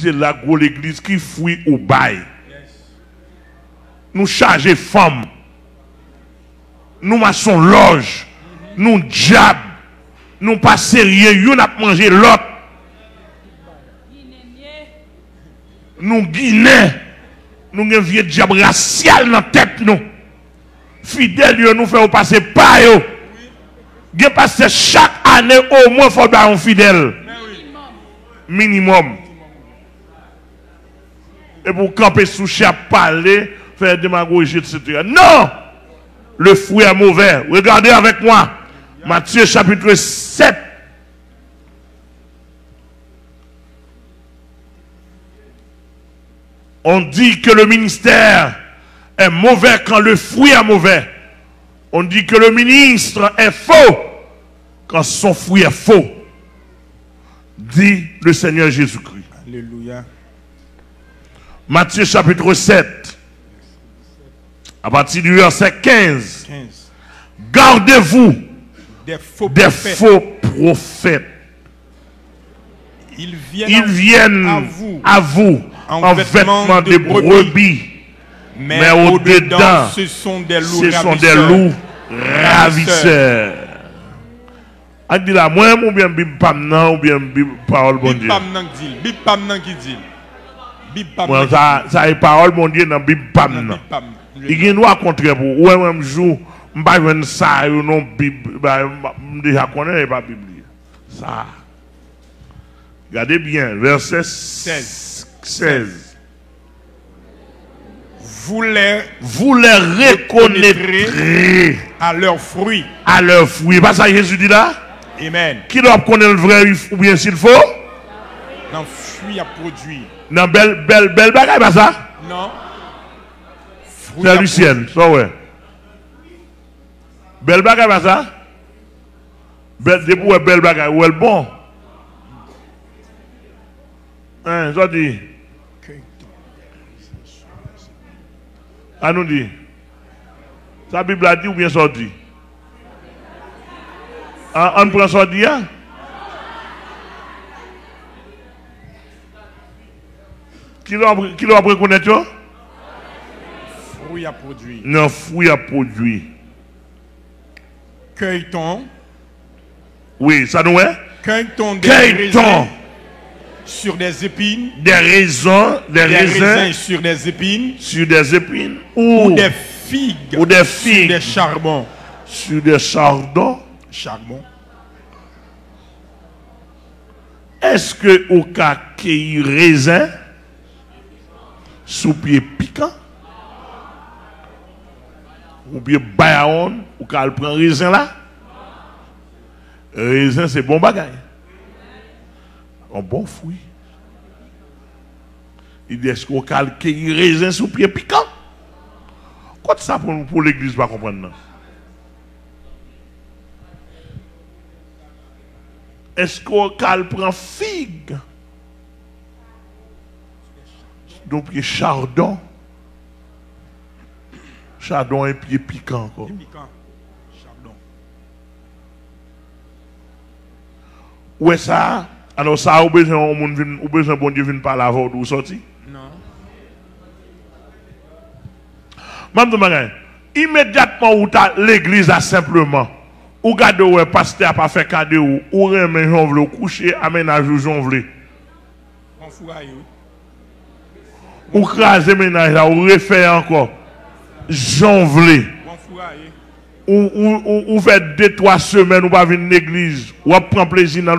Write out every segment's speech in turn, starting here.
c'est la grosse l'église qui fouille au bail. Nous charger femmes. Nous maçons loge. Nous diable. Nous pas sérieux. Nous n'a mangé l'autre. Nous Guinéens. Nous avons un vieux diable racial dans la tête. Nous. Fidèles, nous faisons passer par eux. Nous passons chaque année au moins il faut un fidèle. Minimum. Et pour camper sous chaque parler, faire démagogie, etc. Non! Le fruit est mauvais. Regardez avec moi. Matthieu chapitre 7. On dit que le ministère est mauvais quand le fruit est mauvais. On dit que le ministre est faux quand son fruit est faux. Dit le Seigneur Jésus-Christ. Alléluia. Matthieu chapitre 7. À partir du verset 15. Gardez-vous des faux prophètes. Ils viennent à vous en vêtements de brebis. Mais au-dedans, ce sont des loups ravisseurs. A dit là, moi, ou bien bib pam nan, ou bien bib parole bon Dieu. Bib pam nan qui dit. Bib pam nan. Ça est parole bon Dieu dans bib pam nan. Il y a un contraire pour. Ouais, même jour, m'pas joindre ça, non bib, déjà connaît pas Bible. Ça. Regardez bien, verset 16. Vous les reconnaîtrez à leurs fruits. À leurs fruits. Pas ça Jésus dit là? Amen. Qui doit connaître le vrai ou bien s'il faut? Dans fruit à produire. Dans belle bagaille, pas ça? Non. C'est Lucienne, ça ouais. Belle bagaille, pas ça? Belle bagaille, ou elle bon? Hein, ça dit. À nous dit. Sa Bible a dit ou bien ça dit? On prend ça dit, hein? Qui doit reconnaître ça? Fruit à produire. Non, fruit à produire. Cueille-t-on? Oui, ça nous est? Cueille-t-on des raisins sur des épines? Des raisins sur des épines? Sur des épines? Ou des figues? Ou des figues? Sur des charbons? Sur des chardons? Charbon. Est-ce que au cas qu'il y ait raisin sous pied piquant? Ou bien bayaon, ou quand elle prend raisin là? Raisin c'est bon bagaille. Un bon fruit. Il dit est-ce qu'au cas qu'il y ait raisin sous pied piquant? Quoi ça pour l'église pas comprendre non? Est-ce qu'on prend figue? Donc, pied chardon. Chardon et pied piquant encore. Piquant. Chardon. Où est ça? Alors, ça, ou besoin bon Dieu vienne par la voie d'où sorti? Non. Madame, immédiatement où l'église a simplement. Ou gade ou pasteur a pas fait cadeau ou remet jonvle coucher aménage jonvle. On fouraille. Ou craser ménage là ou refaire encore jonvle. On fouraille. Ou fait 2-3 semaines ou pas venir l'église ou prend plaisir dans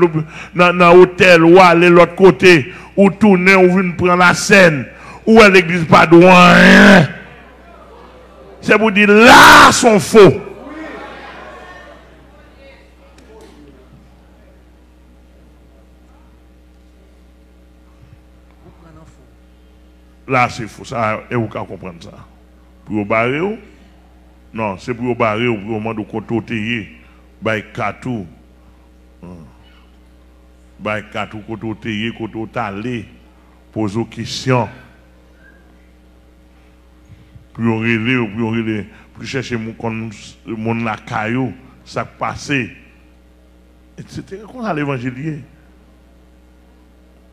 l'hôtel ou aller l'autre côté ou tourner ou venir prendre la scène ou à l'église pas de rien. C'est pour dire là sont faux. Là, c'est faux. Ça, et vous pouvez comprendre ça. Pour vous barrer, non, c'est pour vous barrer, pour vous demander de côté, by katou. By katou, côté, côté talé, poser aux questions. Pour vous relayer, pour chercher mon la caillou, ça passe, etc. Qu'on a l'évangélier.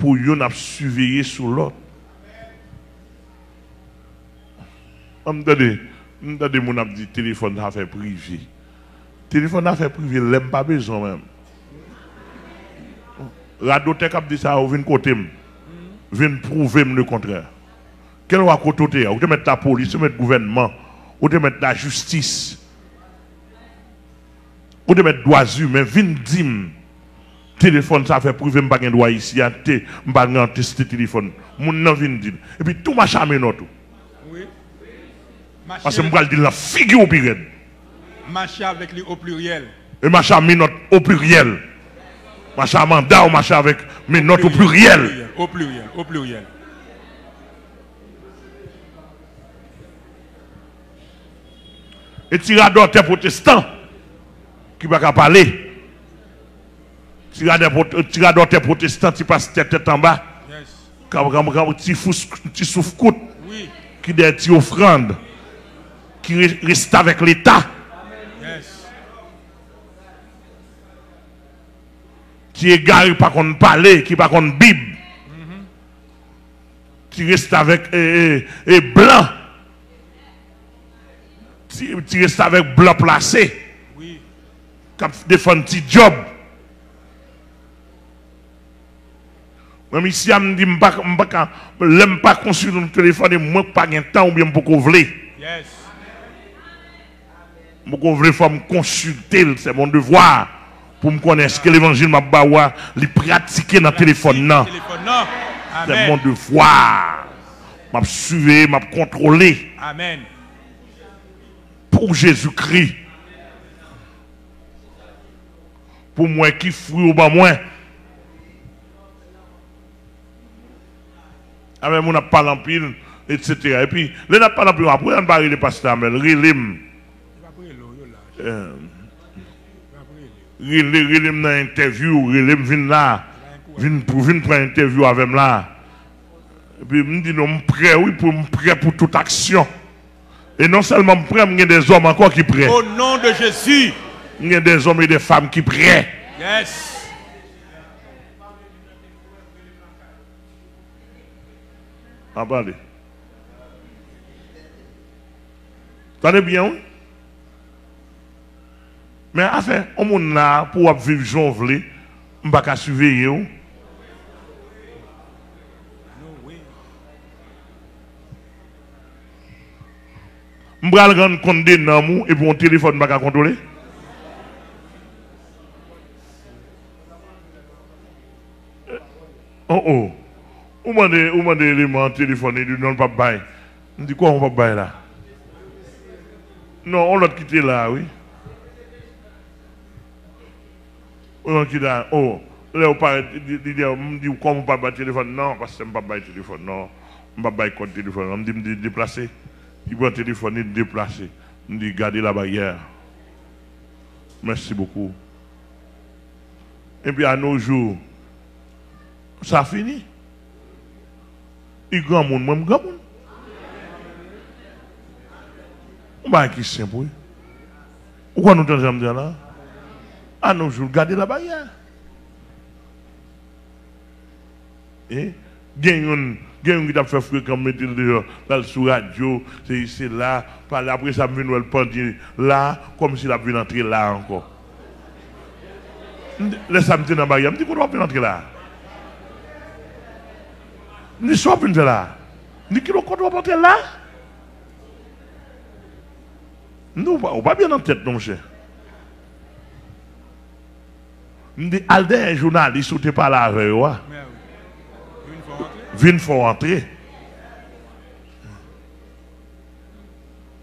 pour yon ap surveiller sur l'autre. M'entendez mon ap dit téléphone d'affaires privé. Téléphone d'affaires privé, l'aime pas besoin même. Radotek a dit ça, ou vient côté vient prouver le contraire. Quel va côté ou te mettre la police, ou te mettre le gouvernement, ou te mettre la justice, ou te mettre droits humains, vient dire téléphone ça fait privé m'pas gen droit ici, m'pas gen tester téléphone. Mon nan vient dire et puis tout machin amène tout. Oui. Parce que m'pral dire la figure au pire. Marcher avec lui au pluriel. Et machin amène au pluriel. Machin mandat ou machin avec mes notes au pluriel. Au pluriel, au pluriel. Et tirador tes protestants qui va pas parler. Tirador tes protestants qui passe tête en bas. Qui souffre qui des petits offrandes qui reste avec l'État. Qui est garé par contre parler, qui par contre Bible. Qui reste avec blanc. Qui reste avec blanc placé. Oui. Qui défend un petit job. Même ici, je me dis, je ne pas consulter le téléphone, moi, pas de temps ou bien beaucoup voulez. Yes. Je veux me consulter, c'est mon devoir pour me connaître ce que l'évangile m'a bawa, le pratiquer dans le téléphone. C'est mon devoir. Je suivre, je contrôler. Amen. Pour Jésus-Christ. Pour moi qui fruit ou pas moi. Avec mon pas en pile, etc. Et puis, les n'a pas en pile, après on va les pasteurs, mais rilim. Rilim dans l'interview, rilim vient là, vient prendre une interview avec moi là. Et puis, me dit non, je suis prêt, oui, prêt pour toute action. Et non seulement je suis prêt, il y a des hommes encore qui sont prêts. Au nom de Jésus. Il y a des hommes et des femmes qui sont prêts. Yes. En parler. T'entendez bien, oui? Mais enfin, on est là pour vivre Jean Vlé, on ne va pas surveiller. On va rendre compte de nous et pour un téléphone, on ne va pas contrôler. Oh oh. Ou m'a des éléments téléphoniques du non pas bail. On dit quoi on va bail là? Non, on l'a quitté là, oui. On l'a quitté là. Oh, là on parle on dit comment on pas bail téléphone? Non, parce que je ne pas bail téléphone. Non, on pas bail code téléphone. On me dit déplacer. Il prend le téléphone et déplacer. On dit garder la barrière. Merci beaucoup. Et puis à nos jours, ça finit. Il grand monde, moi, grand monde. On va qui simple. Pourquoi nous t'entendons dire là? À nos jours, gardez la barrière. Et gagne qui t'a fait fouiller comme mettre dehors, là sur radio, c'est là, par là, après ça me vient le pendir là, comme s'il a vu entrer là encore. Laisse-moi me dire dans la barrière, je me dis qu'on doit venir entrer là. Ni soit venu là. Ni qui doit porter là. Nous, on va bien en tête, non, cher. Je dis, Alde, un journaliste, ou tu pas là avec moi. Vine faut rentrer.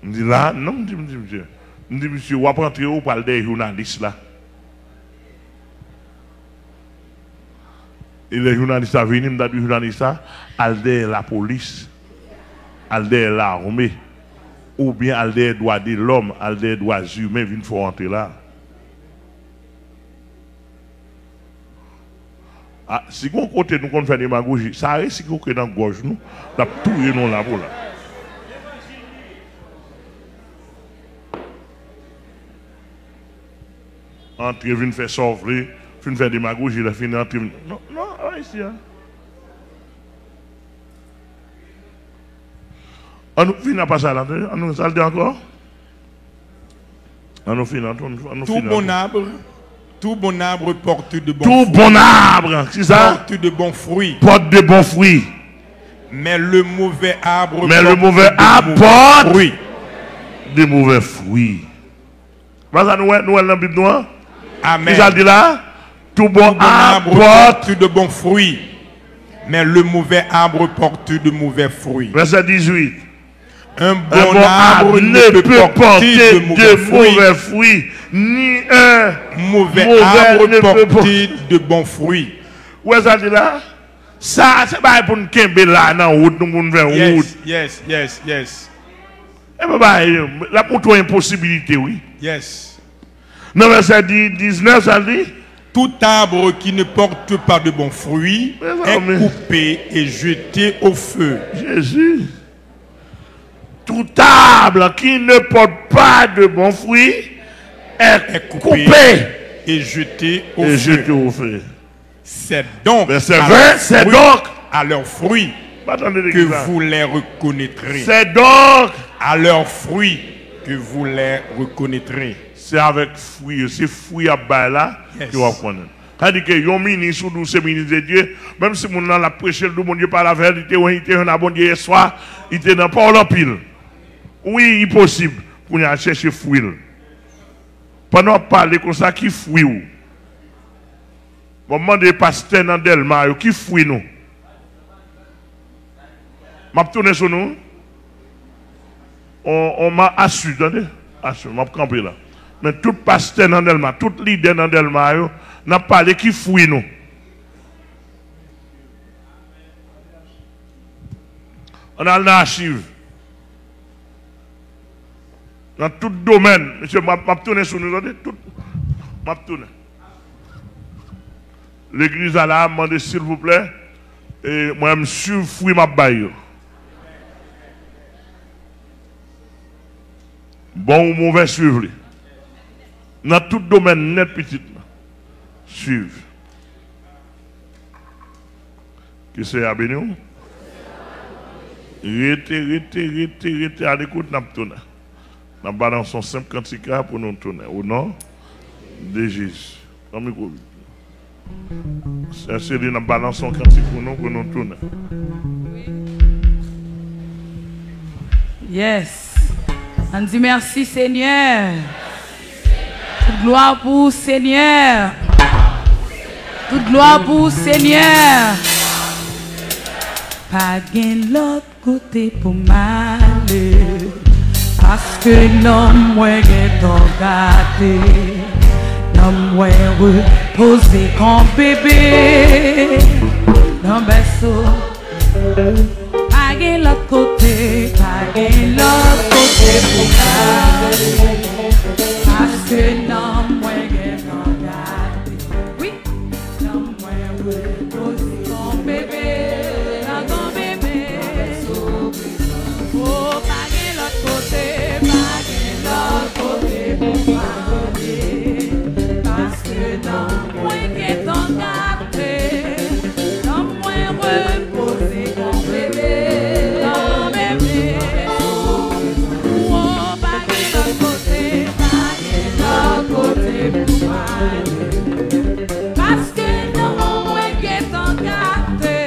Je dis là, non, je dis, monsieur, on va rentrer où par des journalistes là. Et les journalistes sont venus, me dit journaliste, Alde la police, Alde l'armée, ou bien Alde droit de l'homme, Alde droits humains, il faut rentrer là. Ah, si on côté nous fait des démagogie, ça risque que dans la gorge nous, la tout nous là pour là. Entre vient faire sauver, vient faire démagogie, la fin entre. Non, non, ici. On nous finit pas ça là. On nous ça le dit encore. On nous finit. Tout bon arbre porte de bons fruits. Tout bon arbre, c'est ça? Porte de bons fruits. Porte de bons fruits. Mais le mauvais arbre porte de mauvais fruits. Voilà, nous dans la Bible noire. Amen. Ça dit là, tout bon arbre porte de bons fruits. Mais le mauvais arbre porte de mauvais fruits. Verset 18. Un bon arbre ne peut porter de mauvais fruits, ni un mauvais arbre ne peut porter de bons fruits. Où est-ce que là? Ça, c'est pas pour nous kembe là, dans la route, nous vers la route. Yes. Et bien, là, pour toi, impossibilité, oui. Yes. Dans verset 19, ça dit? Tout arbre qui ne porte pas de bons fruits est coupé et jeté au feu. Jésus. Tout arbre qui ne porte pas de bons fruits est coupé et jeté au feu. C'est donc, à leurs fruits que vous les reconnaîtrez. C'est donc à leurs fruits que vous les reconnaîtrez. C'est avec fruits, c'est fruits à bas là que vous reconnaîtrez. C'est-à-dire que yon ministre ou ce ministre de Dieu, même si mon nom l'a prêché, le bon Dieu par la vérité, il était un bon Dieu hier soir, il était dans pas l'empile. Oui, il est possible pour aller chercher fruits. Pendant parler comme ça, qui fruit ou? Bon, demande pasteur dans Delma, qui fruit nous? Je vais tourner sur nous. On m'a assuré, attendez, assuré, je vais camper là. Mais tout pasteur dans Delma, tout leader dans Delma, n'a parlé qui fruit nous. On a l'archive. Dans tout domaine, monsieur, je vais tourner sur nous, je vais tourner. L'église a là, demandé s'il vous plaît, et moi, je suis fruit ma baille. Bon ou mauvais, suivre. Dans tout domaine, net petit, suivre. Qui c'est à béni? Rete, à l'écoute, n'a pas tourné. Nous balançons 50 cas pour nous tourner. Au nom de Jésus. C'est nous balançons 50 pour nous tourner. Yes. On dit merci Seigneur. Toute gloire pour Seigneur. Toute gloire pour Seigneur. Pas de l'autre côté pour m'aller. Parce que l'homme moi est gâté, l'homme moi reposé comme bébé, dans berceau. Pas de l'autre côté, pour m'aller. Parce que l'homme moi est gâté, oui, l'homme moi reposé comme bébé. Parce que dans moi qui est en gâté, dans moi reposé comme bébé, dans bébé. Oh, pas de l'autre côté pour moi. Parce que dans moi qui est en gâté,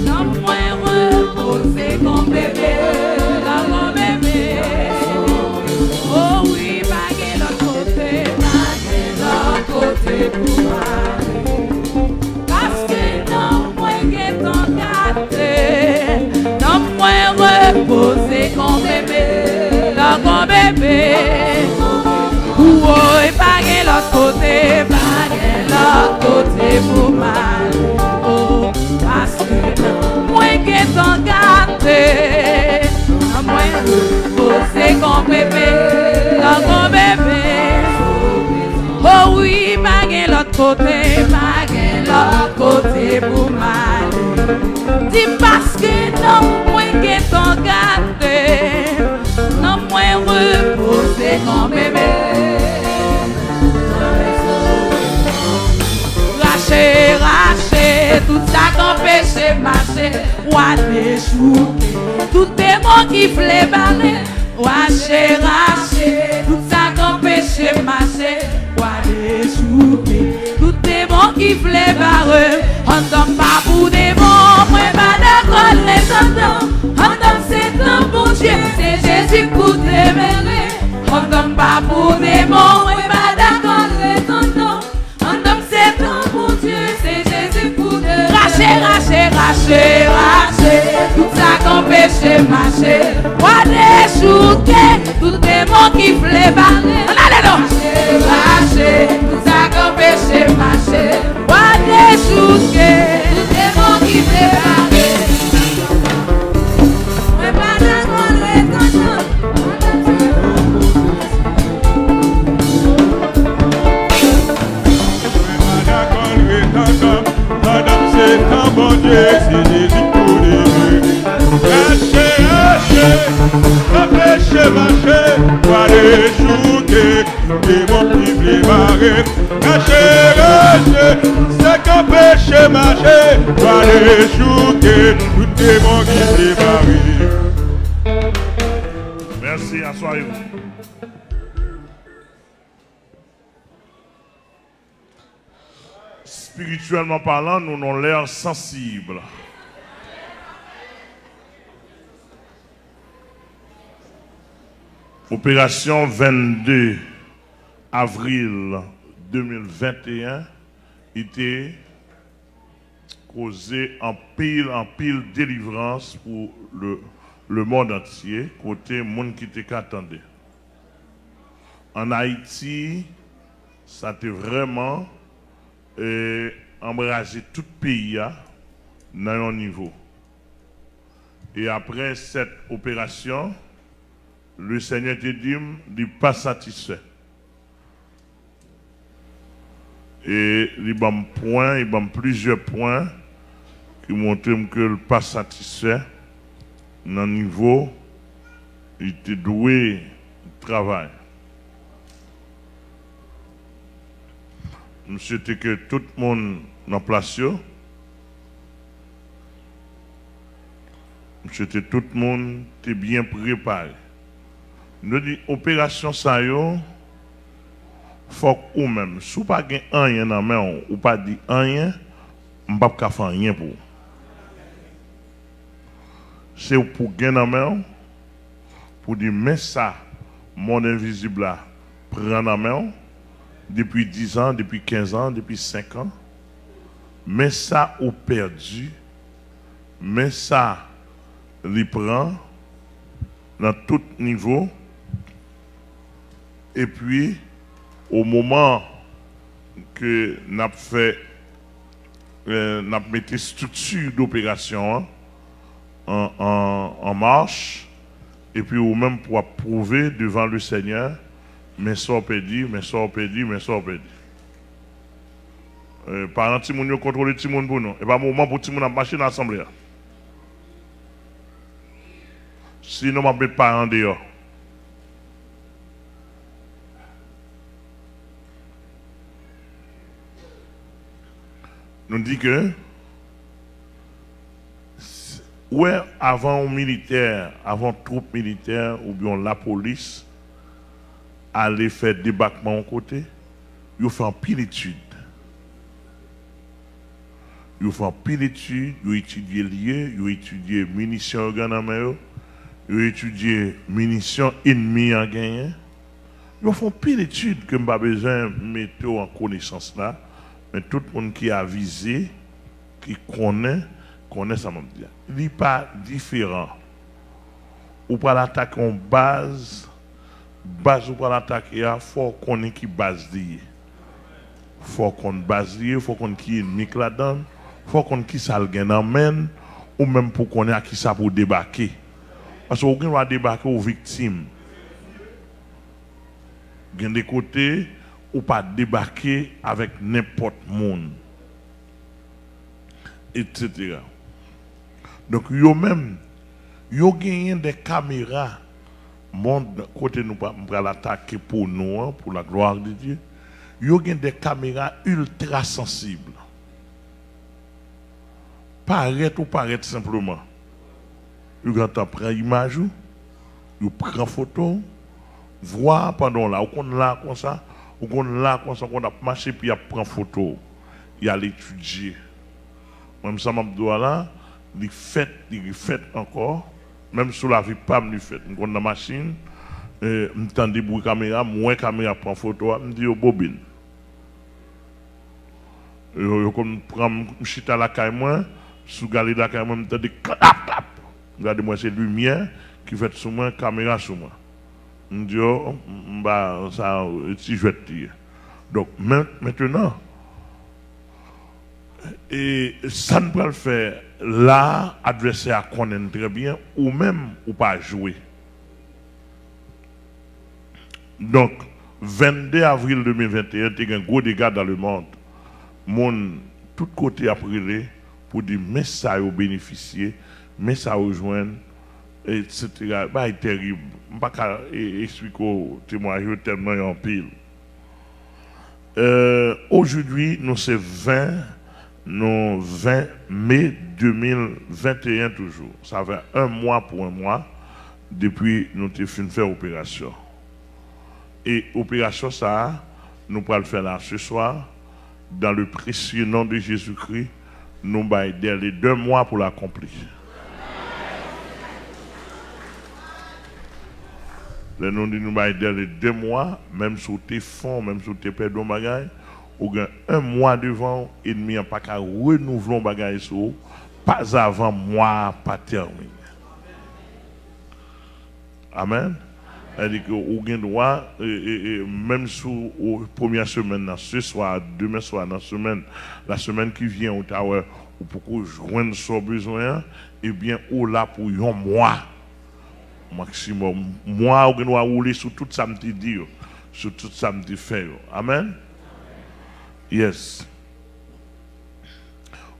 dans moi reposé comme bébé, dans mon bébé. Oh oui, pas de l'autre côté pour moi. Parce que dans moi qui est en gâté, dans moi reposé comme bébé, dans mon bébé. Oh, et pas de l'autre côté pour moi. Oh, parce que dans moi qui est en gâté, dans moi reposé comme bébé, dans mon bébé. Oh oui, pas de l'autre côté pour moi. Dis parce que non, moi qui est en gâté, non, moi reposé comme bébé. Raché, tout ça qu'empêche marcher, ou à déchouquer, tout démon qui voulait parler, ou à racher, tout ça qu'empêche marcher, ou à déchouquer, tout démon qui voulait barrer, on tombe pas pour démon, moi pas d'accord les entends, on tombe c'est un bon Dieu, c'est Jésus pour t'aimer, on tombe pas pour démon, moi pas d'accord les entends, on tombe c'est un bon Dieu, c'est Jésus pour t'aimer, racher, tout ça qu'empêche marcher, ou à déchouquer, tout démon qui voulait parler, racher, tout ça qu'empêche marcher, ou à déchouquer, tout démon qui voulait parler. Mais pas d'accord les entends. Madame, c'est un bon Dieu, c'est Jésus pour les Racher, empêcher marcher, pas les chouquer, démon qui voulait barrer. Racher, c'est qu'empêcher marcher, pas les chouquer, tout démon qui voulait barrer. Merci, assoyez-vous. Spirituellement parlant, nous avons l'air sensibles. Opération 22 avril 2021 était causée en pile délivrance pour le monde entier, côté monde qui t'attendait. En Haïti, ça a été vraiment embrasé tout le pays dans un niveau. Et après cette opération, le Seigneur te dit, il n'est pas satisfait. Et il y a plusieurs points qui montrent que il n'est pas satisfait dans le niveau, il était doué de travail. Je souhaite que tout le monde en place. Je souhaite que tout le monde est bien préparé. Nous disons, opération ça yo, faut ou même, si vous n'avez pas rien dans la main, ou pas dit rien, vous ne pouvez pas faire rien pour. C'est pour gagner dans la main, pour dire, mais ça, mon invisible là, prend dans la main, depuis 10 ans, depuis 15 ans, depuis 5 ans, mais ça, ou perdu, mais ça, il prend dans tout niveau. Et puis, au moment que nous avons fait, nous avons mis structure d'opération en marche, et puis ou même pour prouver devant le Seigneur, mais ça on peut dire, mais ça on peut dire, mais ça on peut dire. Par exemple, si nous contrôlons tout le monde pour nous, et pas un moment pour tout le monde à marcher dans l'assemblée. Sinon, on ne va pas en dehors. Nous dit que ouais, avant militaire, avant troupes militaires ou bien la police aller faire débarquement au côté, ils font pile d'études. Ils font pile d'études, ils étudient lieux, ils étudient munitions organes, ils étudient munitions ennemies en gagné. Ils font pile d'études que je n'ai pas besoin de mettre en connaissance là. Mais tout le monde qui a visé, qui connaît ça même dire. Il n'est pas différent. Ou pas l'attaquer en base ou pas l'attaquer, il faut qu'on ait qui base liée. Il faut qu'on base liée, il faut qu'on ait qui ennemi là-dedans, il faut qu'on ait qui ça le gagne amène, ou même pour qu'on ait qui ça pour débarquer. Parce qu'on va débarquer aux victimes. Il y a des côtés, ou pas débarquer avec n'importe monde, etc. Donc, yo même, yo gagné des caméras, monde côté nous pas l'attaquer pour nous, pour la gloire de Dieu. Yo gagné des caméras ultra sensibles. paraître ou paraître simplement. Vous prend image, vous prend photo, voir pendant là, on là comme ça, on là comme ça, on a marché puis il prend photo, il a l'étudier. Même ça m'a dit là, il fait encore, même sous la vie pas me fait. On a la machine, m'entend des bruits caméra, moi caméra prend photo, me dit bobine. Comme prend chita la caille moi, sous galer la caille moi, m'entend des clap clap. Regardez-moi, c'est lumière qui fait sur moi, caméra sur moi. Je dis, oh, bah, ça, si je vais te dire. Donc, maintenant, et ça ne peut le faire, là, adversaire connaît très bien, ou même, ou pas jouer. Donc, 22 avril 2021, il y a un gros dégât dans le monde. Mon, tout côté a brûlé pour dire, mais ça a bénéficié. Mais ça rejoint, etc. C'est terrible. Je ne peux pas expliquer au témoignage tellement en pile. Aujourd'hui, nous sommes 20 mai 2021 toujours. Ça fait un mois pour un mois depuis que nous avons fait faire l'opération. Et l'opération, ça, nous allons le faire là ce soir, dans le précieux nom de Jésus-Christ. Nous allons aider les 2 mois pour l'accomplir. Nous nous aider les 2 mois, même sur tes fonds, même sur tes pères de bagages, ou bien 1 mois devant, et demi en pas qu'à renouveler les bagages, pas avant mois, pas terminé. Amen. C'est-à-dire que vous avez droit, même sur la première semaine, ce soir, demain soir, la semaine qui vient, ou pour joindre son besoin, et bien, ou là pour 1 mois. Maximum. Moi, je dois rouler sur tout ça, me dit, sur tout ça, me fait. Amen. Yes.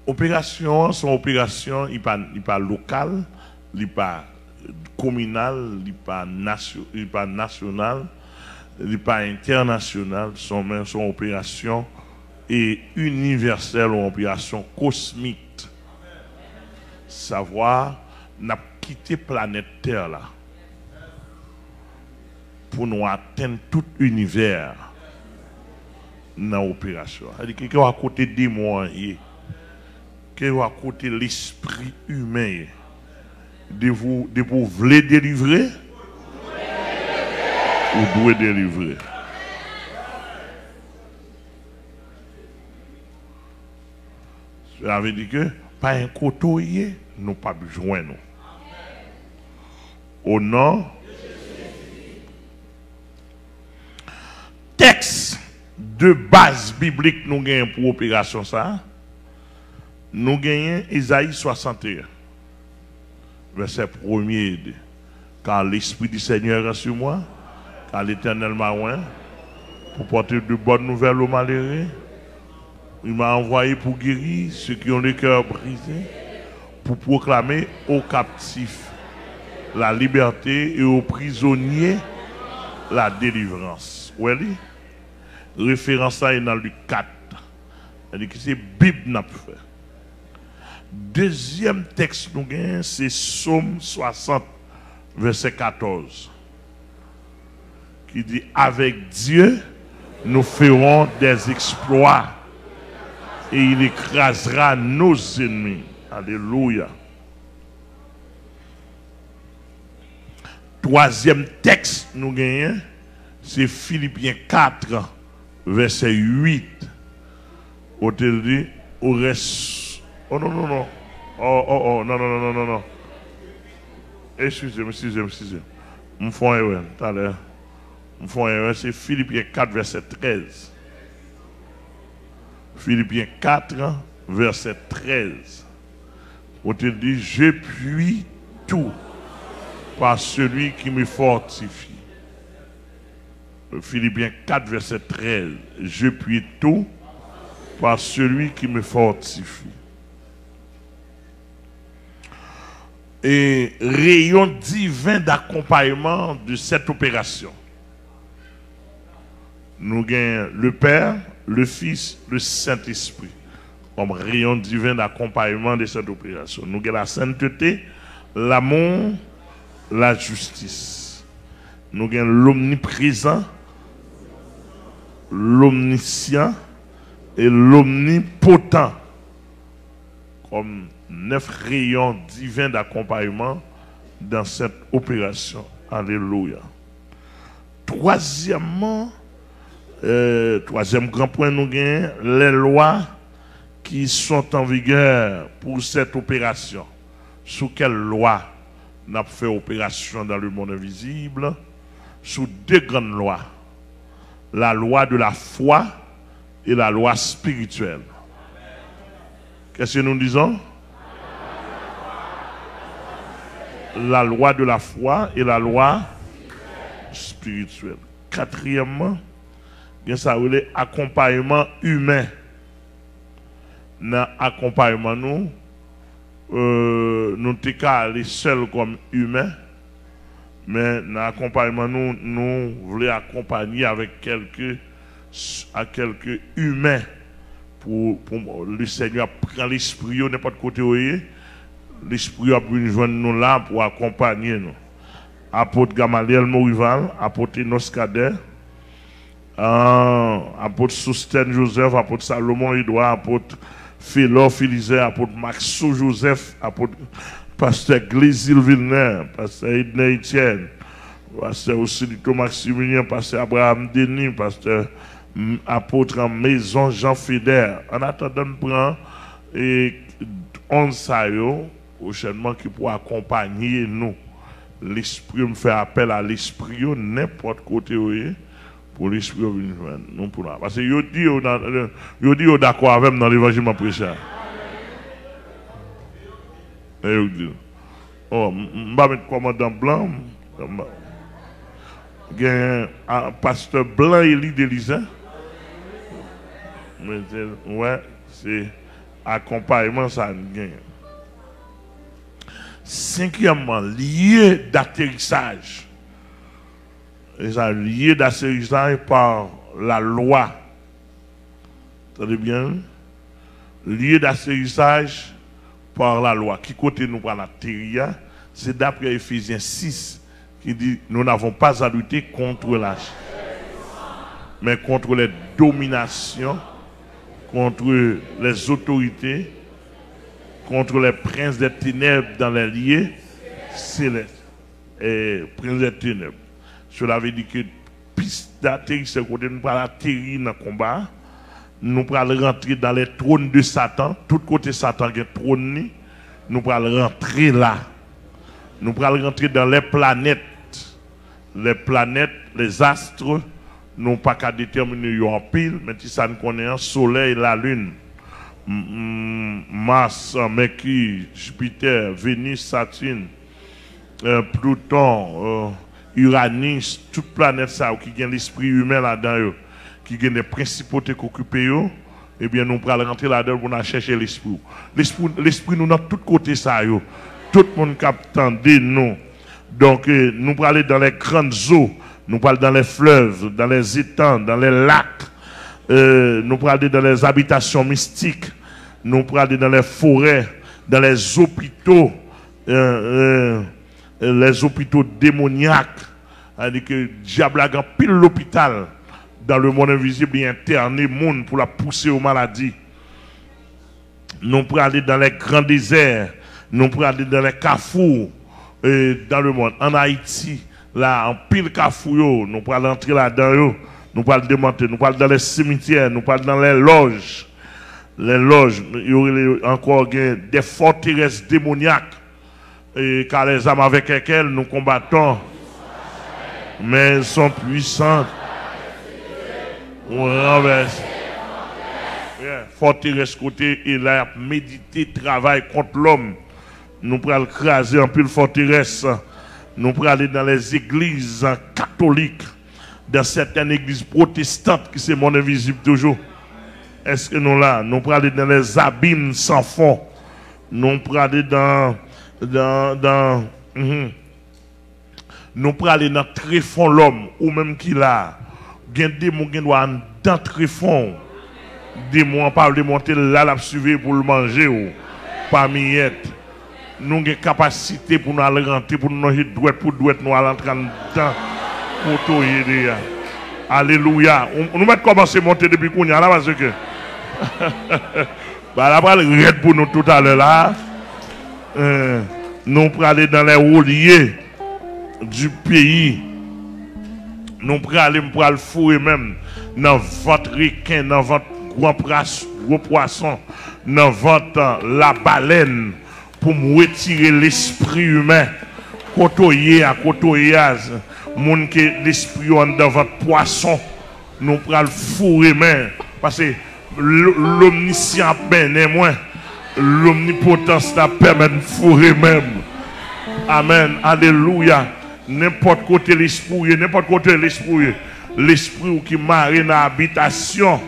Opération, son opération, il n'est pas local, il n'est pas communal, il n'est pas national, il n'est pas international, son opération est universelle ou opération cosmique. Savoir, n'a quitté planète Terre là pour nous atteindre tout l'univers dans l'opération. C'est-à-dire qu'il y a à côté des moyens, qu'il y a à côté de l'esprit humain, de vous voulez délivrer, ou doit délivrer. Ça veut dire que pas un côté, nous pas besoin nous. Au nom texte de base biblique nous gagnons pour l'opération ça, nous gagnons Isaïe 61 verset 1er, car l'esprit du Seigneur est sur moi, car l'Éternel m'a oint pour porter de bonnes nouvelles aux malheureux. Il m'a envoyé pour guérir ceux qui ont le cœur brisé, pour proclamer aux captifs la liberté et aux prisonniers la délivrance. Oui, référence à dans Luc 4. C'est-à-dire que c'est Bible n'a fait. Deuxième texte nous gagnons, c'est Psaume 60, verset 14. Qui dit, avec Dieu, nous ferons des exploits et il écrasera nos ennemis. Alléluia. Troisième texte nous gagnons, c'est Philippiens 4, verset 8. Où il dit, au reste. Oh non, non, non. Oh, non. Excusez-moi. Je me fais un erreur tout à l'heure. C'est Philippiens 4, verset 13. Philippiens 4, verset 13. Où il dit, je puis tout par celui qui me fortifie. Philippiens 4, verset 13. Je puis tout par celui qui me fortifie. Et rayon divin d'accompagnement de cette opération. Nous gagnons le Père, le Fils, le Saint-Esprit. comme rayon divin d'accompagnement de cette opération. Nous avons la sainteté, l'amour, la justice. Nous avons l'omniprésent, l'omniscient et l'omnipotent comme 9 rayons divins d'accompagnement dans cette opération. Alléluia. Troisièmement, troisième grand point, nous avons les lois qui sont en vigueur pour cette opération. Sous quelle loi nous avons fait opération dans le monde invisible? Sous 2 grandes lois. La loi de la foi et la loi spirituelle. Qu'est-ce que nous disons? La loi de la foi et la loi spirituelle. Quatrièmement, il y a l'accompagnement humain. Dans l'accompagnement, nous sommes aller seuls comme humains, mais dans l'accompagnement, nous voulons accompagner avec quelques humains pour le Seigneur prend l'esprit, n'importe côté où il est. L'esprit a pu joindre nous là pour accompagner nous. Apôtre Gamaliel Morival, apôtre Noskader, apôtre Soustène Joseph, apôtre Salomon Edouard, apôtre Philo Philizé, apôtre Maxou Joseph, apôtre pasteur Glésil Villeneuve, pasteur Edna Etienne, pasteur Ossilito Maximilien, pasteur Abraham Denis, pasteur apôtre en maison Jean Fédère. En attendant, nous prenons et 11 saillots prochainement qui pour accompagner nous. L'esprit me fait appel à l'esprit n'importe côté où il est pour l'esprit venir nous pour là. Parce que yo dit d'accord avec dans l'évangile m'a prêché. Et yo dit oh m'ba mettre commandant blanc un pasteur blanc Élie d'Élysée. Ouais, c'est accompagnement ça gagne. Cinquièmement, lié d'atterrissage. Et ça lié d'atterrissage par la loi. Vous entendez bien? Lié d'atterrissage par la loi. Qui côté nous prend l'atterrir? C'est d'après Ephésiens 6 qui dit nous n'avons pas à lutter contre la chair, mais contre les dominations, contre les autorités, contre les princes des ténèbres dans les lieux célestes. Et princes des ténèbres. Cela veut dire que piste d'atterrissage, nous allons atterrir dans le combat, nous allons rentrer dans les trônes de Satan, tout côté Satan qui est trône, nous allons rentrer là. Nous allons rentrer dans les planètes, les astres, nous pas qu'à déterminer en pile, mais si ça nous connaît un soleil, la lune. Mars, Mercure, Jupiter, Vénus, Saturne, Pluton, Uranus, toute planète ça qui a l'esprit humain là-dedans, qui a des principautés qui occupent, eh bien nous allons rentrer là-dedans pour chercher l'esprit. L'esprit nous dans tous côtés ça, tout le monde capte nous. Donc nous allons aller dans les grandes eaux, nous allons dans les fleuves, dans les étangs, dans les lacs. Nous allons aller dans les habitations mystiques, nous allons aller dans les forêts, dans les hôpitaux démoniaques. C'est-à-dire que le diable a pile l'hôpital dans le monde invisible et interné monde pour la pousser aux maladies. Nous allons aller dans les grands déserts, nous allons aller dans les carrefours dans le monde. En Haïti, là, en pile carrefour, nous allons entrer là-dedans. Nous parlons démonter, nous parlons dans les cimetières, nous parlons dans les loges. Les loges, il y aurait encore des forteresses démoniaques. Et car les âmes avec lesquelles nous combattons, mais elles sont puissantes. On renverse. Forteresse côté, et là, méditer, travail contre l'homme. Nous pourrons craser un peu de forteresse. Nous pourrons aller dans les églises catholiques. Dans certaines églises protestantes qui c'est mon invisible toujours. Est-ce que nous là, nous pourrons aller dans les abîmes sans fond. Nous pourrons aller nous pourrons aller dans tréfond l'homme ou même qui là, il y a des démons qui doivent dans tréfond. Démon pas de monter là la suivre pour le manger ou pas miette. Nous avons capacité pour nous aller rentrer pour nous manger douette pour douette nous aller entrer dedans pour tout aider. Alléluia. On nous met commencer à monter depuis qu'on y a là parce que bah là pas le pour nous tout à l'heure là. Nous pour aller dans les rouliers du pays. Nous pour aller pour le fourrer même dans votre requin, dans votre gros poisson, dans votre la baleine pour me retirer l'esprit humain. Côtoyer à côtoyage, moun que l'esprit dans votre poisson, nous pour le fourrer même parce que l'omniscient ben moins, l'omnipotence la permet de fourrer même. Amen. Alléluia. N'importe côté l'esprit, n'importe côté l'esprit, l'esprit qui marine dans l'habitation,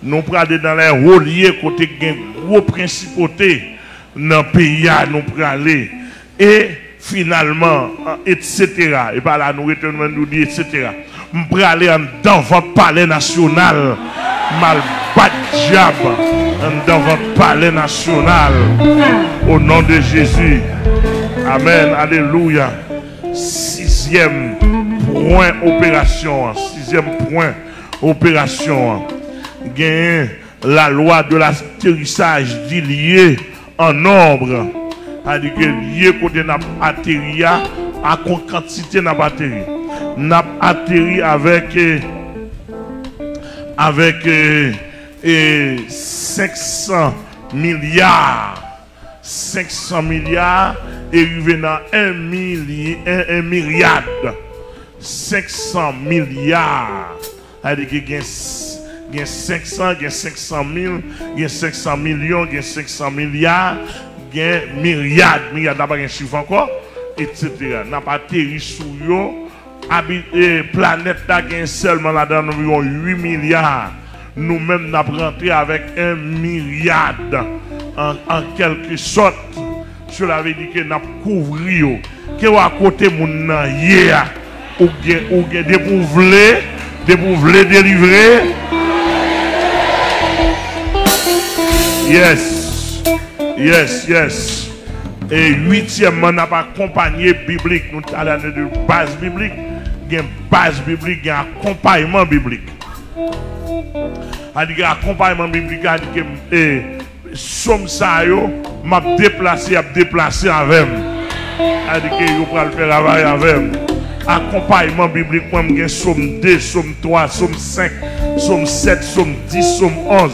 nous prenons dans les rouliers côté gain gros principauté dans le pays, nous prenons aller et finalement, etc. Et par là, nous retenons nous dire, etc. Nous prenons aller dans votre palais national, mal bas diable, dans votre palais national, au nom de Jésus. Amen. Alléluia. Sixième point opération. Sixième point opération. Gain la loi de l'atterrissage dit lié en nombre. C'est-à-dire que lié côté n'a atterri à quantité n'a pas atterri. N'a atterri avec 500 milliards. 500 milliards et arrivé dans 1 milliard. 500 milliards. C'est-à-dire qu'il y a 500, il y a 500 000, il y a 500 millions, il y a 500 milliards, il y a milliards, milliards, n'a pas un chiffre encore, etc. N'a pas atterri sur eux. Planète a seulement là-dedans environ 8 milliards. Nous-mêmes, nous avons rentré avec 1 milliard. En quelque sorte, cela veut dire que nous avons couvert. Que à côté de mon hier, ou bien des pouvlés délivrer. Yes. Et huitièmement, nous avons accompagné biblique. Nous avons de base biblique. Il y a une base biblique, il y a un accompagnement biblique. Il y a un accompagnement biblique, il y a somme ça yo m'a déplacé avec a dit que yo pral faire travail avec accompagnement biblique moi m'gen somme 2 somme 3 somme 5 somme 7 somme 10 somme 11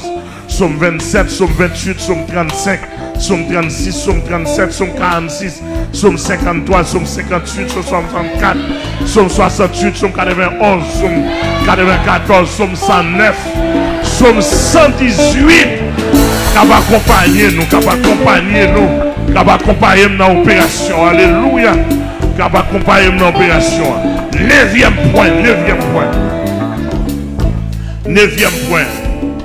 somme 27 somme 28 somme 35 somme 36 somme 37 somme 46 somme 53 somme 58 somme 64 somme 68 somme 91 somme 94 somme 109 somme 118 capable accompagner nous, capable accompagner nous, capable accompagner dans l'opération. Alléluia. Capable accompagner dans l'opération. Neuvième point.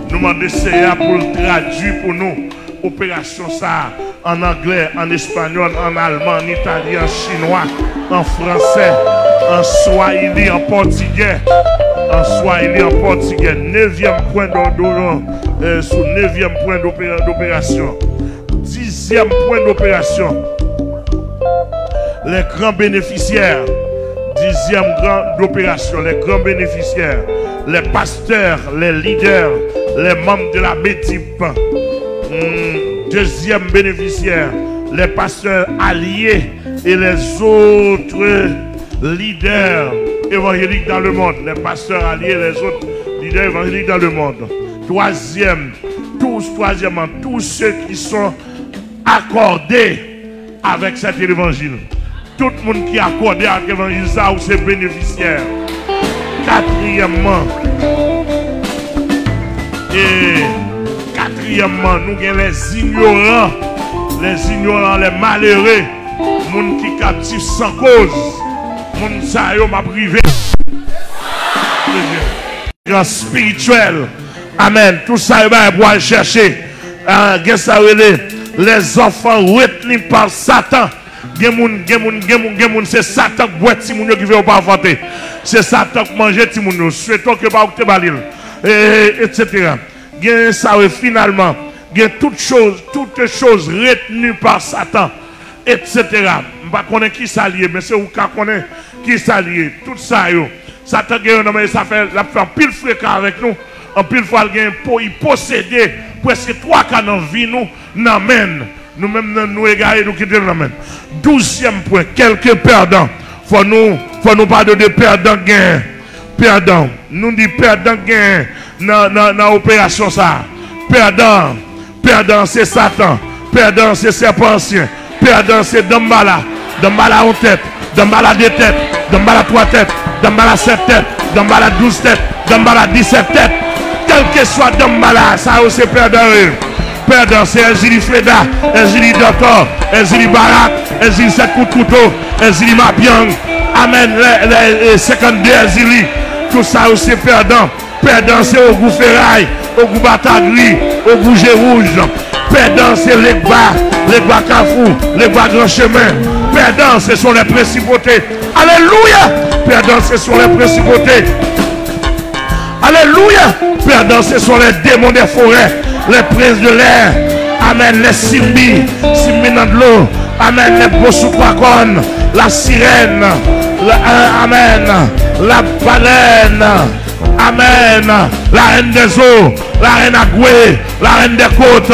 Nous demandons d'essayer pour le traduire pour nous. Opération ça en anglais, en espagnol, en allemand, en italien, en chinois, en français, en swahili, en portugais. En swahili, en portugais. Neuvième point sous 9e point d'opération. 10e point d'opération. Les grands bénéficiaires. 10e grand d'opération. Les grands bénéficiaires. Les pasteurs, les leaders, les membres de la BETIP. 2e bénéficiaire. Les pasteurs alliés et les autres leaders évangéliques dans le monde. Les pasteurs alliés et les autres leaders évangéliques dans le monde. Troisièmement, tous ceux qui sont accordés avec cet évangile. Tout le monde qui est accordé avec l'évangile, ça ou c'est bénéficiaire. Quatrièmement, nous avons les ignorants, les malheureux, les gens qui sont captifs sans cause. Les gens qui sont privés. Spirituel. Amen. Tout ça, il va pouvoir chercher. Les enfants retenus par Satan. C'est Satan qui boit Timoun qui veut pas voter. C'est Satan qui mange Timoun. Souhaitons que pas te balil. Etc. gain ça finalement, gain toutes choses retenues par Satan, etc. Je ne sais pas qui s'allie, mais c'est où qu'on connaît qui s'allie. Tout ça, Satan ça fait la faire pile fréquent avec nous. En pile fois, il posséder presque 3 cas dans la vie, nous Nous-mêmes, nous égarés, nous quittons nous. 12e point, quelques perdants. Faut nous pardonner perdants gain. Perdants. Nous dit perdants gain dans l'opération ça. Perdant c'est Satan. Perdant c'est serpent ancien. Perdant c'est Dambala. Dambala en tête. Dambala 2 têtes. Dambala 3 têtes. Dambala 7 têtes. Dambala 12 têtes. Dambala 17 têtes. Quel que soit Dambala, ça aussi perdant. Perdant c'est Ezili Freda, Ezili Doctor, Ezili Barak, Ezili 7 coups de couteau, Ezili Mabiang. Amen. Les 52 Ezili. Tout ça aussi perdant. Perdant c'est au goût ferraille, au goût batagri, au goût rouge. Perdant c'est les bas Kafou, les bas grand chemin. Perdant ce sont les principautés. Alléluia. Perdant ce sont les principautés. Alléluia. Perdant ce sont les démons des forêts, les princes de l'air. Amen. Les Simbi dans de l'eau. Amen. Les Bossoukwakon, la sirène. Amen. La baleine. Amen. La reine des eaux, la reine Agoué, la reine des côtes.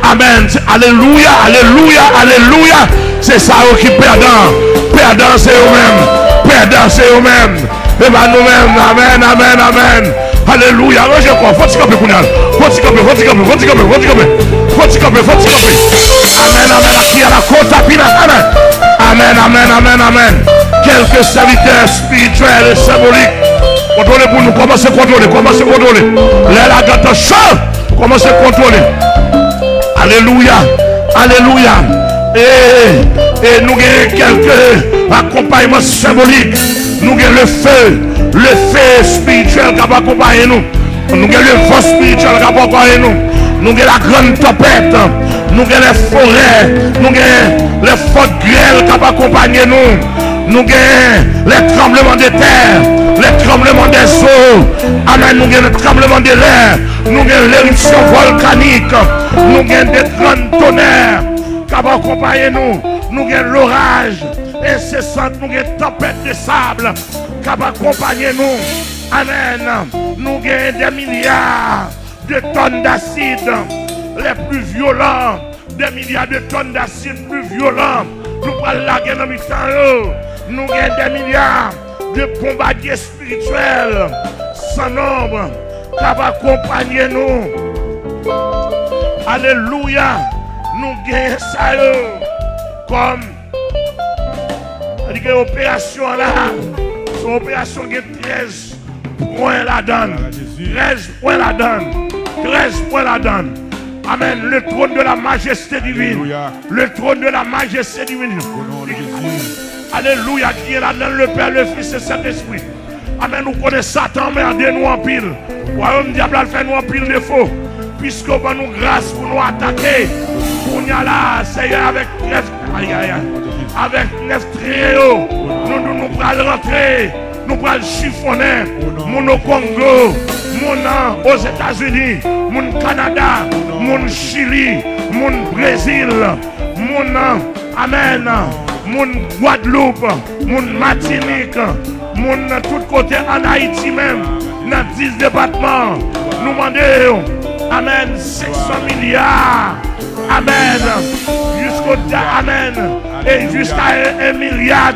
Amen. Alléluia, alléluia, alléluia. C'est ça qui perdant. Perdant c'est eux-mêmes. Perdant c'est eux-mêmes. Et bien nous-mêmes. Amen, amen, amen. Alléluia. Je crois. Faut-il camper, Kounal. Faut-il camper. Amen, amen. Qui à la côte à Pina. Amen. Amen, amen, amen, amen. Quelques serviteurs spirituels et symboliques. Contrôlez pour nous. Commencez à contrôler. Là, la gâte chaud. Commencez à contrôler. Alléluia. Alléluia. Et nous avons quelques accompagnements symboliques. Nous avons le feu spirituel qui va accompagner nous. Nous avons le vent spirituel qui va accompagner nous. Nous avons la grande tempête. Nous avons les forêts. Nous avons les fortes grêles qui vont accompagner nous. Nous avons les tremblements de terre, les tremblements des eaux. Amen. Nous avons le tremblement de l'air. Nous avons l'éruption volcanique. Nous avons des grands tonnerres qui vont accompagner nous. Nous avons l'orage incessant. Nous avons une tempête de sable qui va accompagner nous. Amen. Nous avons des milliards de tonnes d'acide, les plus violents. Des milliards de tonnes d'acide plus violents. Nous allons laguer dans le temps. Nous avons des milliards de bombardiers spirituels sans nombre qui va accompagner nous. Alléluia. Nous gagnons ça comme l'opération là. Son opération qui est 13 points la donne. 13 points la donne. 13 points la donne. Amen. Le trône de la majesté divine. Alléluia. Le trône de la majesté divine. Alléluia. Qui est là dans le Père, le Fils et Saint-Esprit. Amen. Nous connaissons Satan, merde nous en pile. Royaume diable fait nous en pile défaut. Puisque va nous grâce pour nous attaquer. Pour nous là, Seigneur, avec 9. Avec 9 tréaux. Nous pourrons rentrer. Nous pourrons chiffonner. Mon au Congo. Mon aux États-Unis. Mon Canada. Mon Chili. Mon Brésil. Mon Amen. Mon Guadeloupe. Mon Martinique. Mon tout côté en Haïti même. Dans 10 départements. Nous demandons. Amen. 500 milliards. Amen. Jusqu'au Amen. Et jusqu'à 1 milliard.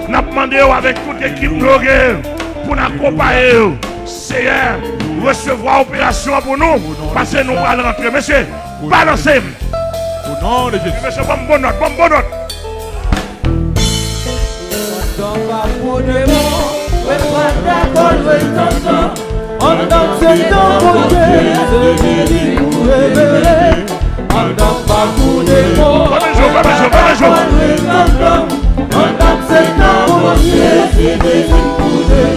Nous demandons avec toute équipe pour nous accompagner. Seigneur, recevoir opération pour nous. Parce que nous allons rentrer. Monsieur, balancez. Au nom de Jésus. Monsieur, bonne note. On danse dans mon Dieu, nous révéler. On danse pas pour des mots. On danse dans mon Dieu, pour des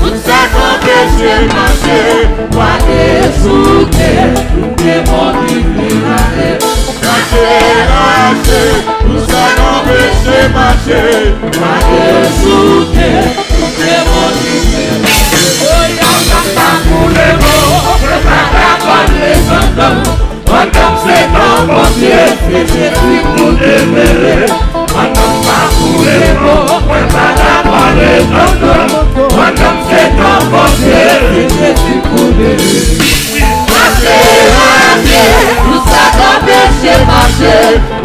Tout ça qu'empêche marcher, moi et souquer, tout le monde qui vit tout ça qu'empêche marcher, moi et souquer, tout le monde qui vit c'est Jésus pour libérer. Un homme pas pour les mots, ouais, pas d'accord les tonton. Un homme c'est ton bon Dieu, c'est Jésus pour libérer. Tout ça qu'on péché marché,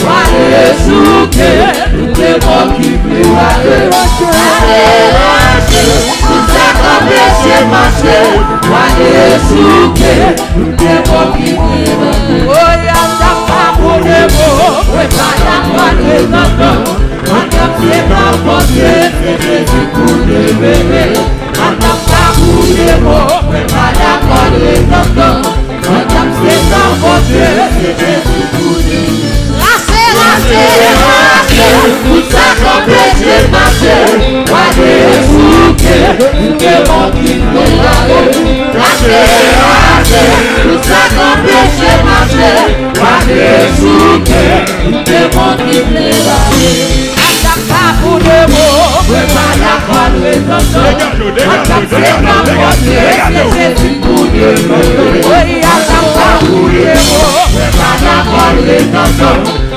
allez souquer, tout les mots qui brillent, allez tout ça qu'on péché marché, allez souquer, tout les mots qui brillent. Oh, y'a pas pour les mots, ouais, pas d'accord les tontons. Un homme c'est pas bon Dieu, c'est Jésus pour libérer. Un homme pas pour les mots, ouais, pas d'accord les tontons. Madame, c'est ton bon Dieu, c'est Jésus pour nous. Rassez, tout ça qu'on péché marché, allez souquer, tout le monde qui nous lave. Rassez, tout ça qu'on péché marché, allez souquer, tout le monde qui nous lave. Madame, pas pour le mot, ouais, pas d'accord les tontons. Madame, c'est ton bon Dieu, c'est Jésus pour nous.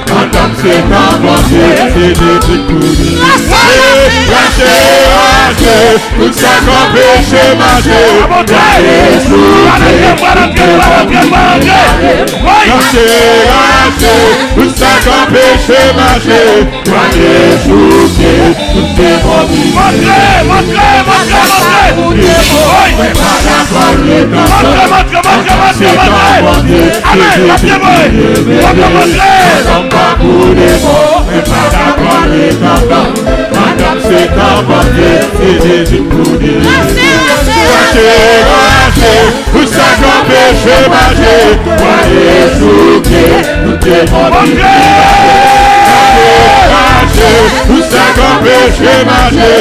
Madame, c'est ton bon Dieu, c'est Jésus pour nous. Lâchez, tout ça qu'on péché marché, allez souquer, tout ça qu'on péché marché, allez souquer, tout est bon. Montrez. Madame, c'est ton bon Dieu, c'est Jésus pour nous. Lâchez, tout ça qu'on péché marché, allez souquer, tout est bon. Tout ça qu'on péché marché,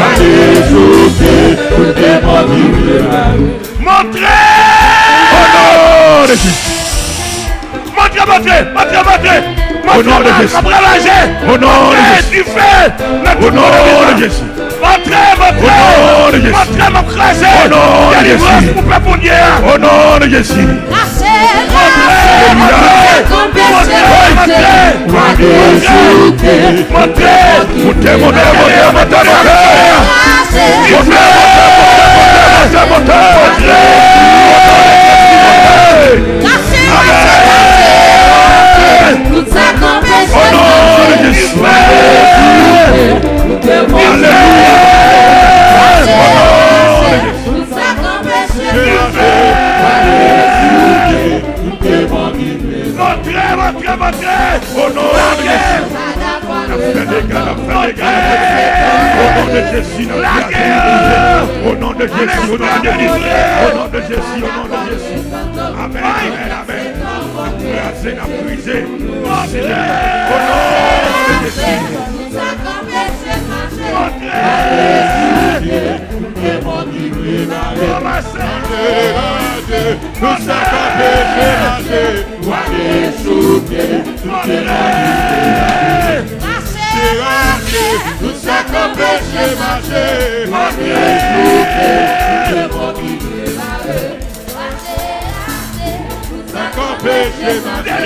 allez souquer, tout est bon. Montrez! Au nom de Jésus. Montrez. Au nom de Jésus. Au nom de Jésus. Au nom de Jésus. Montrez. Au nom de Jésus. Tout ça qu'on péché, au nom de Jésus. tout ça qu'on péché, Montrez. Au nom de Jésus. Au nom de Jésus. Amen. C'est la brisée. Au nom de Jésus. Tout ça qu'on péché marché, allez souquer, tout est tout ça qu'on péché marché, allez souquer, tout ça qu'on péché marché,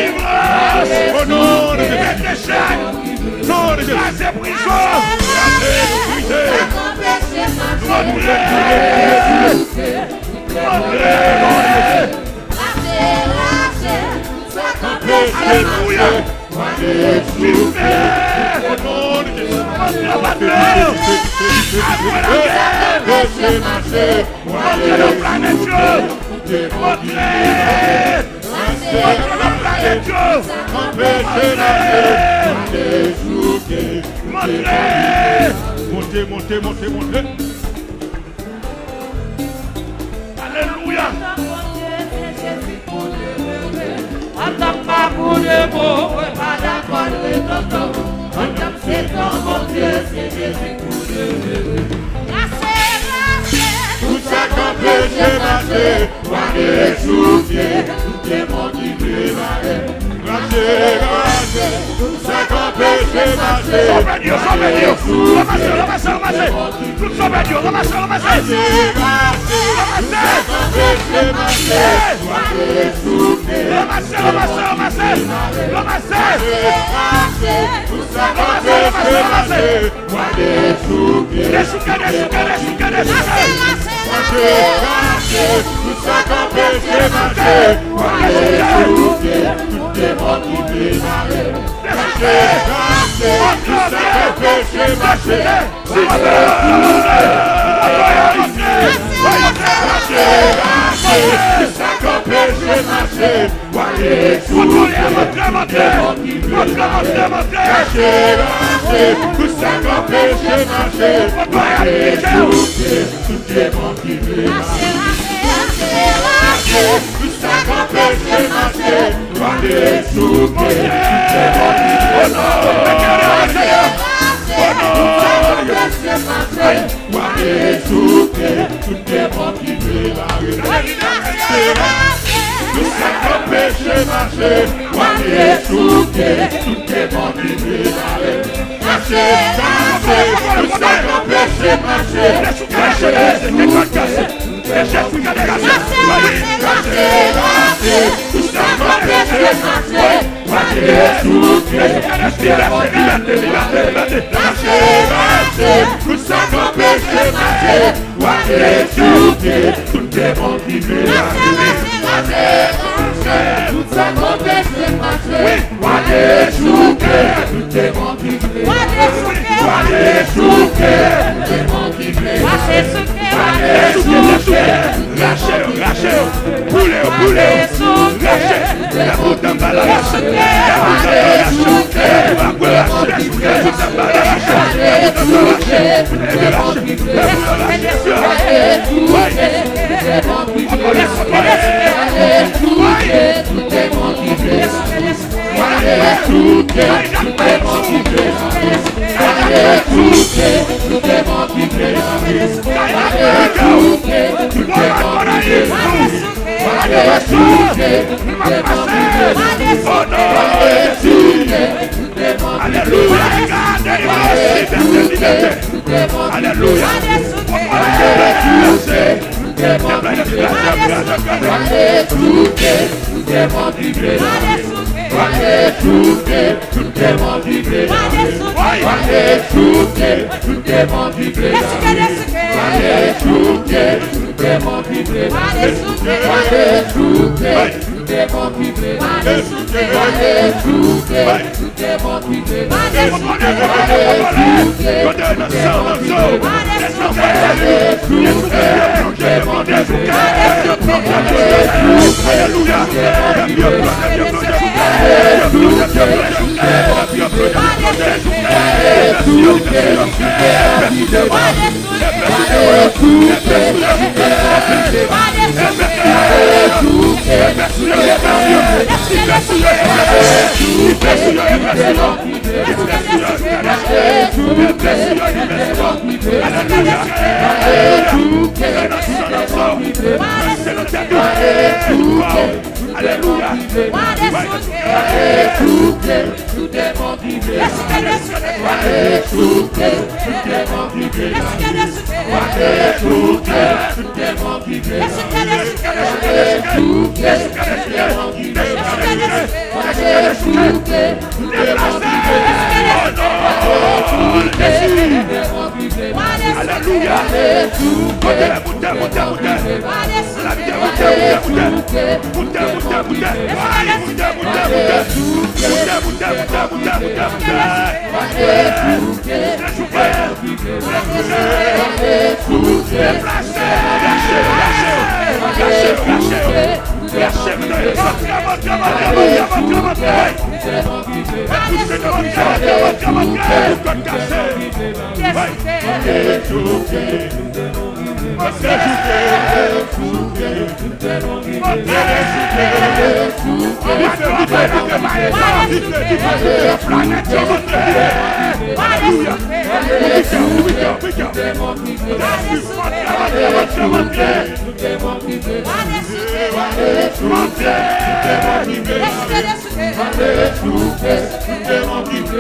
au nom de Jésus, nom de Jésus, c'est prison, alléluia. Montez. Alléluia. Pour le mot, pas d'accord les tontons. C'est ton bon Dieu, c'est Jésus pour le tout ça qu'on péché marché, allez souffler, tout est bon qui démarre. Lâchez, tout ça qu'on péché marché,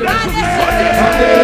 Let's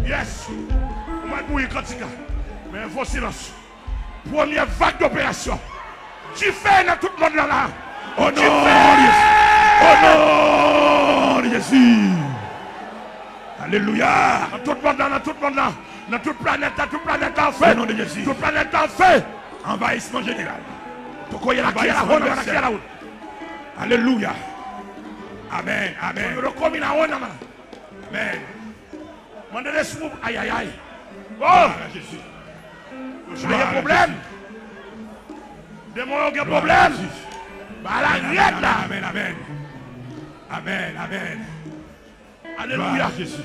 Yes. Mais il faut silence. Première vague d'opération. Tu fais dans tout le monde là. Oh non, oh non, Jésus. Alléluia. Dans tout le monde là, dans tout le monde là. Dans toute planète en fait. Au nom de Jésus. Toute planète en fait. Envahissement général. Alléluia. Amen, amen. Amen. Aïe, aïe, aïe. Oh, Jésus. il y a un problème. Démon, il y a un problème. Bah, la riette là. Amen, amen. Amen, amen. Alléluia. Jésus.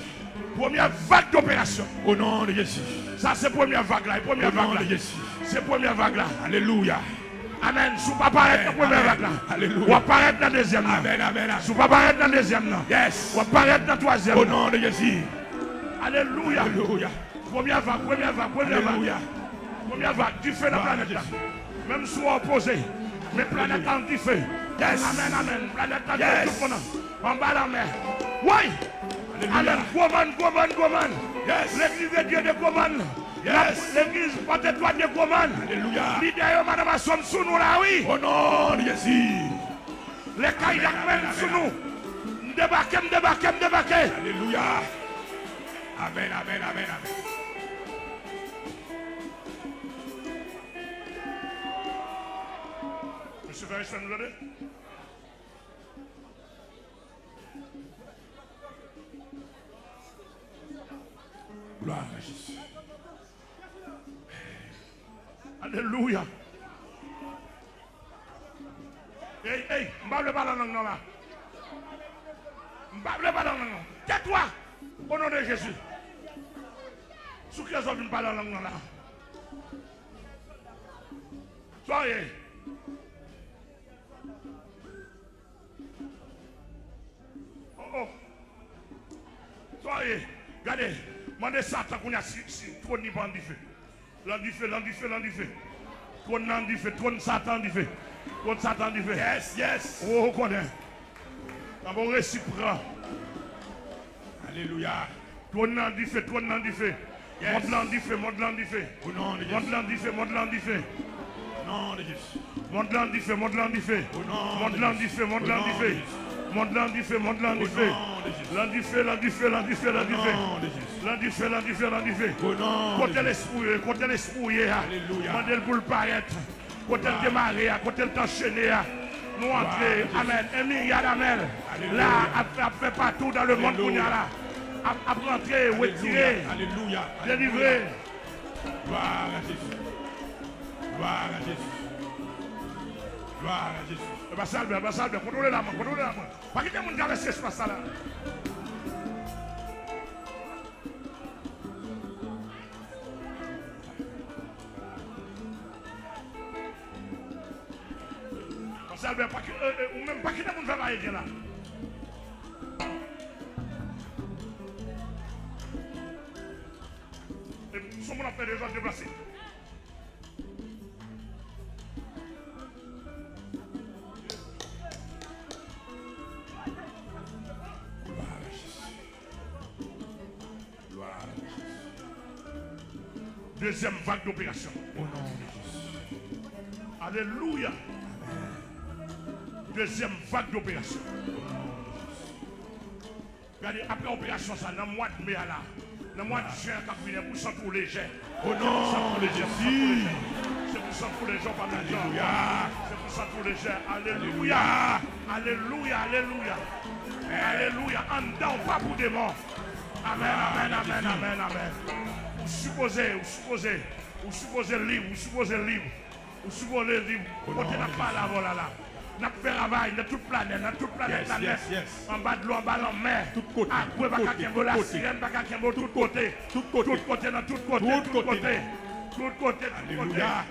Première vague d'opération. Au nom de Jésus. Ça, c'est première vague là. Première vague là. C'est première vague là. Alléluia. Amen. Si vous ne apparaître dans la première vague là, Alléluia. vous apparaître dans la deuxième là. Amen, amen. Si vous ne apparaître dans la deuxième là, Yes. vous apparaître dans la troisième. Au nom de Jésus. Alléluia. Alléluia. Première vague, première vague, première vague. Alléluia. Première vague, du feu dans la planète là. Même si vous opposez, mais planète en du feu. Yes. Amen, amen. Planète en Yes. tout le monde. En bas la mer. Oui. Alléluia. Amen. Goman. Yes. L'église de Dieu de Goman. Yes. L'église porte-toi de Goman. Alléluia. L'idée, madame, sommes sous nous là, oui. Au nom de Jésus. Les Kaïdak même sous nous. Débarquez. Alléluia. Amen, amen, amen, amen. Monsieur Ferris, tu nous aider? Gloire à Jésus. Alléluia. Hey, m'bable pas la langue là. M'bable pas la langue. Tais-toi. Au nom de Jésus. Sous qui ont pas la langue là. Soyez. Oh. Soyez. Regardez. Mandez Satan qu'on a si trop de niveau du feu. L'an du feu. Trône du feu, trône Satan du feu. Trône Satan du feu. Yes. Oh, on connaît. Un bon récipient. Alléluia. Trône nan du feu, trône nan du feu. Monde nan du feu, monde nan du feu. Au nom de Jésus. Monde nan du feu, monde nan du feu. Nom de Jésus. Monde nan du feu, monde nan du feu. Monde nan du feu, monde nan du feu. Monde nan du feu, monde nan du feu. L'an du feu, l'an du feu, l'an du feu, l'an du feu. L'an du feu, l'an du feu, l'an du feu. Côté l'esprit, Alléluia. mandel pour le paraître. Côté le démarrer, côté le t'enchaîner. Nous entrer, amen. Un milliard d'amen. Là, à fait partout dans le monde qu'on y a là. À rentrer, retirer, Alléluia. délivrer. Gloire à Jésus. Gloire à Jésus. Gloire à Jésus. Salve, contrôlez la main, contrôlez la main. Pas qu'il y ait un monde qui a laissé ce espace là. Salve, ou même pas qu'il y ait un monde qui va aller là. Et son monde a fait des gens déplacés. Deuxième vague d'opération. Au nom de Jésus. Alléluia. Deuxième vague d'opération. Regardez, après l'opération, ça, dans le mois de mai, là, dans le mois de juin, quand vous venez pour ça pour les gens. Au nom de Jésus. C'est pour ça pour les gens, pas les gens. Alléluia. C'est pour ça pour les gens. Alléluia. Alléluia. Alléluia. Alléluia. En dedans, pas pour des morts. Amen, amen, amen, amen, amen. Vous supposez libre, vous supposez libre. Vous supposez libre. Côté n'a pas la voilà là. N'a fait travail dans toute planète, la net. En bas de l'eau, en bas de la mer. Tout côté. Après, pas qu'à qu'il y ait la sirène, pas qu'à qu'il y ait tout côté. Tout côté, dans tout côté. Tout côté. Alléluia.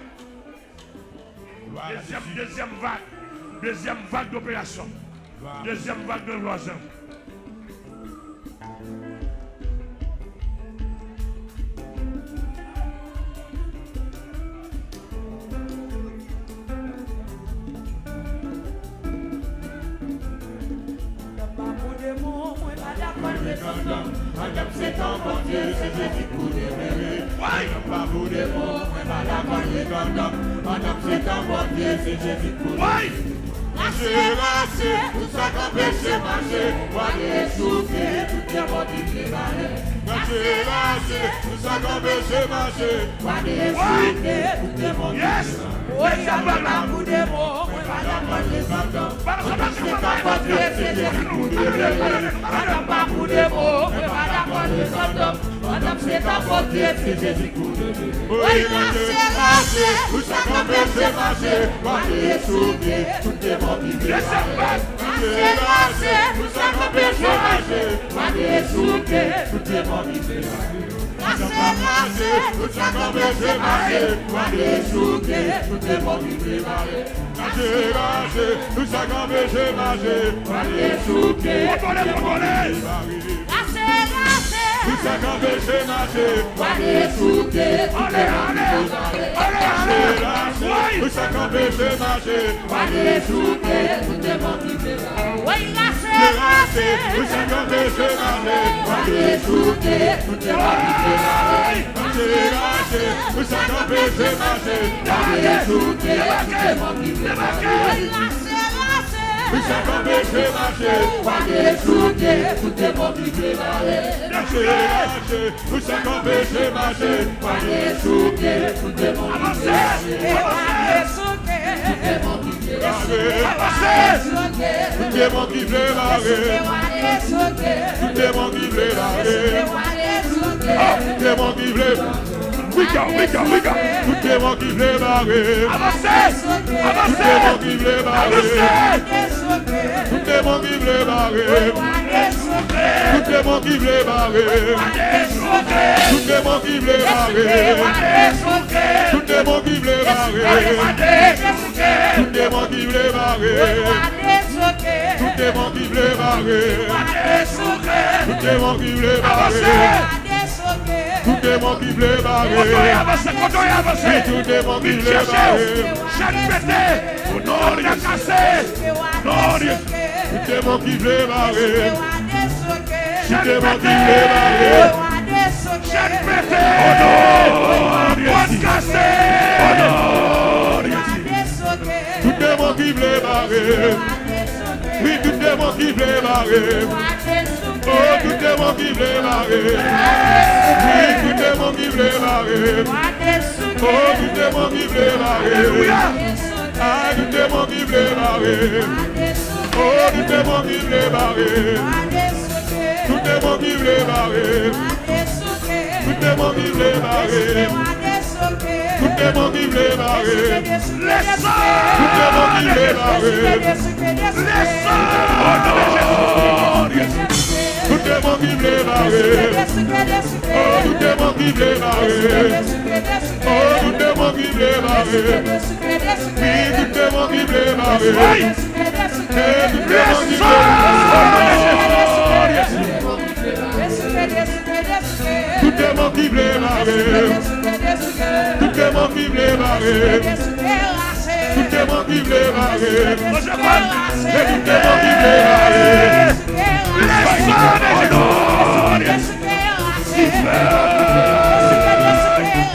Deuxième vague d'opération. Deuxième vague de loisir. Madame, c'est ton bon Dieu, c'est Jésus pour demeurer. Pas vous des mots, Madame, c'est ton bon Dieu, c'est Jésus pour demeurer. Lâchez, tout ça qu'on péché marcher. Voyez souffler, tout est bon qui préparé. Lâchez, tout ça qu'on péché marcher. Voyez souffler, tout est bon qui préparé. Oui, ça va là pour des mots, Madame, les entends. Madame, c'est ton bon Dieu, c'est Jésus pour demeurer. Madame, pas pour des mots, Madame, les entends. Madame, c'est ton bon Dieu, c'est Jésus pour demeurer. Oui, lâchez, tout ça qu'on péché marcher. Voyez souffler, tout est bon qui préparé. Lâchez, tout ça qu'on péché marcher. Voyez souffler, tout est bon qui préparé. Lâchez, tout ça qu'on péché marcher. Voyez souffler, tout est bon qui préparé. Lâchez, tout ça qu'on péché marcher. Voyez souffler, tout ça qu'on péché marcher. Voyez souffler, tout ça qu'on péché marcher. Voyez souffler, tout est bon qui préparé. Oui, lâchez, tout ça qu'on péché marcher. Voyez souffler, tout est bon qui préparé. Lâchez, tout ça qu'on péché marcher. Voyez souffler, tout est bon qui préparé. Tout ça qu'on péché marcher. Voyez souffler, tout est bon qui préparé. Lâchez, tout ça qu'on péché marcher. Voyez souffler, tout est bon qui préparé. Tout est bon qui préparé. Tout est bon qui préparé. Tout est bon qui préparé. Tout est bon qui préparé. We go. Tout est bon qui préparé. Avancez. Tout est bon qui préparé. Tout est bon qui préparé. Tout est bon qui préparé. Tout est bon qui préparé. Tout est bon qui préparé. Tout est bon qui préparé. Tout est bon qui préparé. Tout est bon qui préparé. Tout est bon qui préparé. Tout est bon qui préparé. Chaque pété, non, il a cassé. Non, Tout démon qui veut barrer. Tout démon qui veut barrer. Chaque pété. Tout démon qui veut barrer. Oui, tout démon qui veut barrer. Oh, tout démon qui veut barrer. Oui, tout démon qui veut barrer. Oh, tout démon qui veut barrer. Ah, tout démon qui veut barrer. Oh, tout démon qui veut barrer. Tout démon qui veut barrer. Tout démon qui veut barrer. Tout démon qui veut barrer. Tout démon qui veut barrer. Tout démon qui veut barrer. Oh, tout démon qui veut barrer. Oh, tout démon qui veut barrer. Oui, tout démon qui veut barrer. Et tout démon qui veut barrer. Tout démon qui veut barrer. Tout démon qui veut barrer. Tout démon qui veut barrer. Et tout démon qui veut barrer.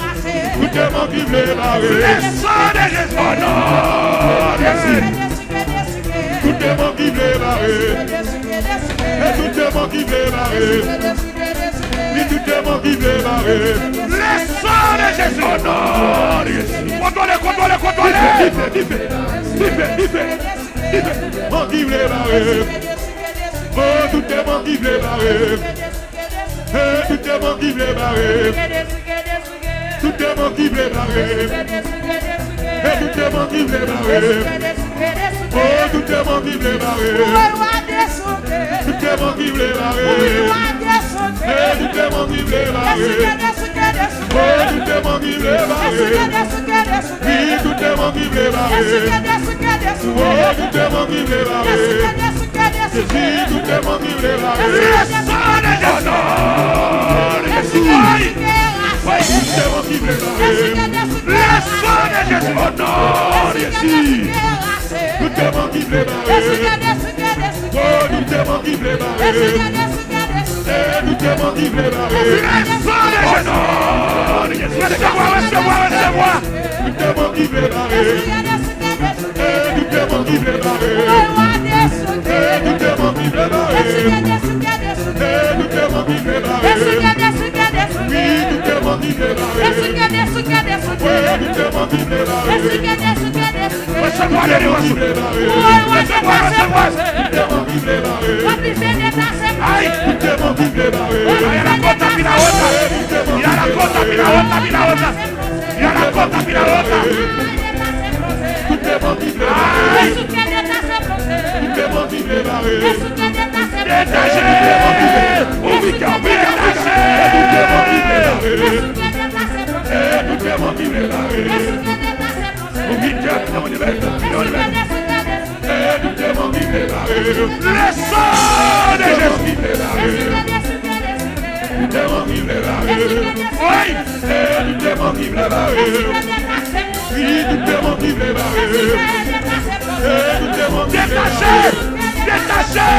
Tout démon qui veut barrer. Tout démon qui veut barrer. Et tout démon qui veut barrer. Oui, tout démon qui veut barrer. Le sang de Jésus. Contrôlez. Mon qui veut barrer. Oh, tout démon qui veut barrer. Et tout démon qui veut barrer. Tout démon qui veut barrer. Et tout démon qui veut barrer. Oh, tout démon qui veut barrer. Tout démon qui veut barrer. Et tout démon qui veut barrer. Oh, tout démon qui veut barrer. Oui, tout démon qui veut barrer. Oh, tout démon qui veut barrer. Oui, tout démon qui veut barrer. Le sang de Jésus. Tout démon qui veut barrer. Le sang de Jésus. Tout démon qui veut barrer. Oh, tout démon qui veut barrer. Et tout démon qui veut barrer. Le sang de Jésus. Recevoir. Tout démon qui veut barrer. Et tout démon qui veut barrer. Et tout démon qui veut barrer. Et tout démon qui veut barrer. Oui, tout démon qui veut barrer. Oui, tout démon qui veut barrer. Recevoir. Tout démon qui veut barrer. Tout démon qui veut barrer. Aïe. Tout démon qui veut barrer. Il y a la cota pinahota. Il y a la cota pinahota. Il y a la cota pinahota. Tout démon qui veut barrer. Tout démon qui veut barrer. Détachez. Détachez. Tout démon qui veut barrer. Tout démon qui veut barrer. Le sang de Jésus. Tout démon qui veut barrer. Oui. Tout démon qui veut barrer. Oui, tout démon qui veut barrer. Tout démon qui veut Détachez. Détachez.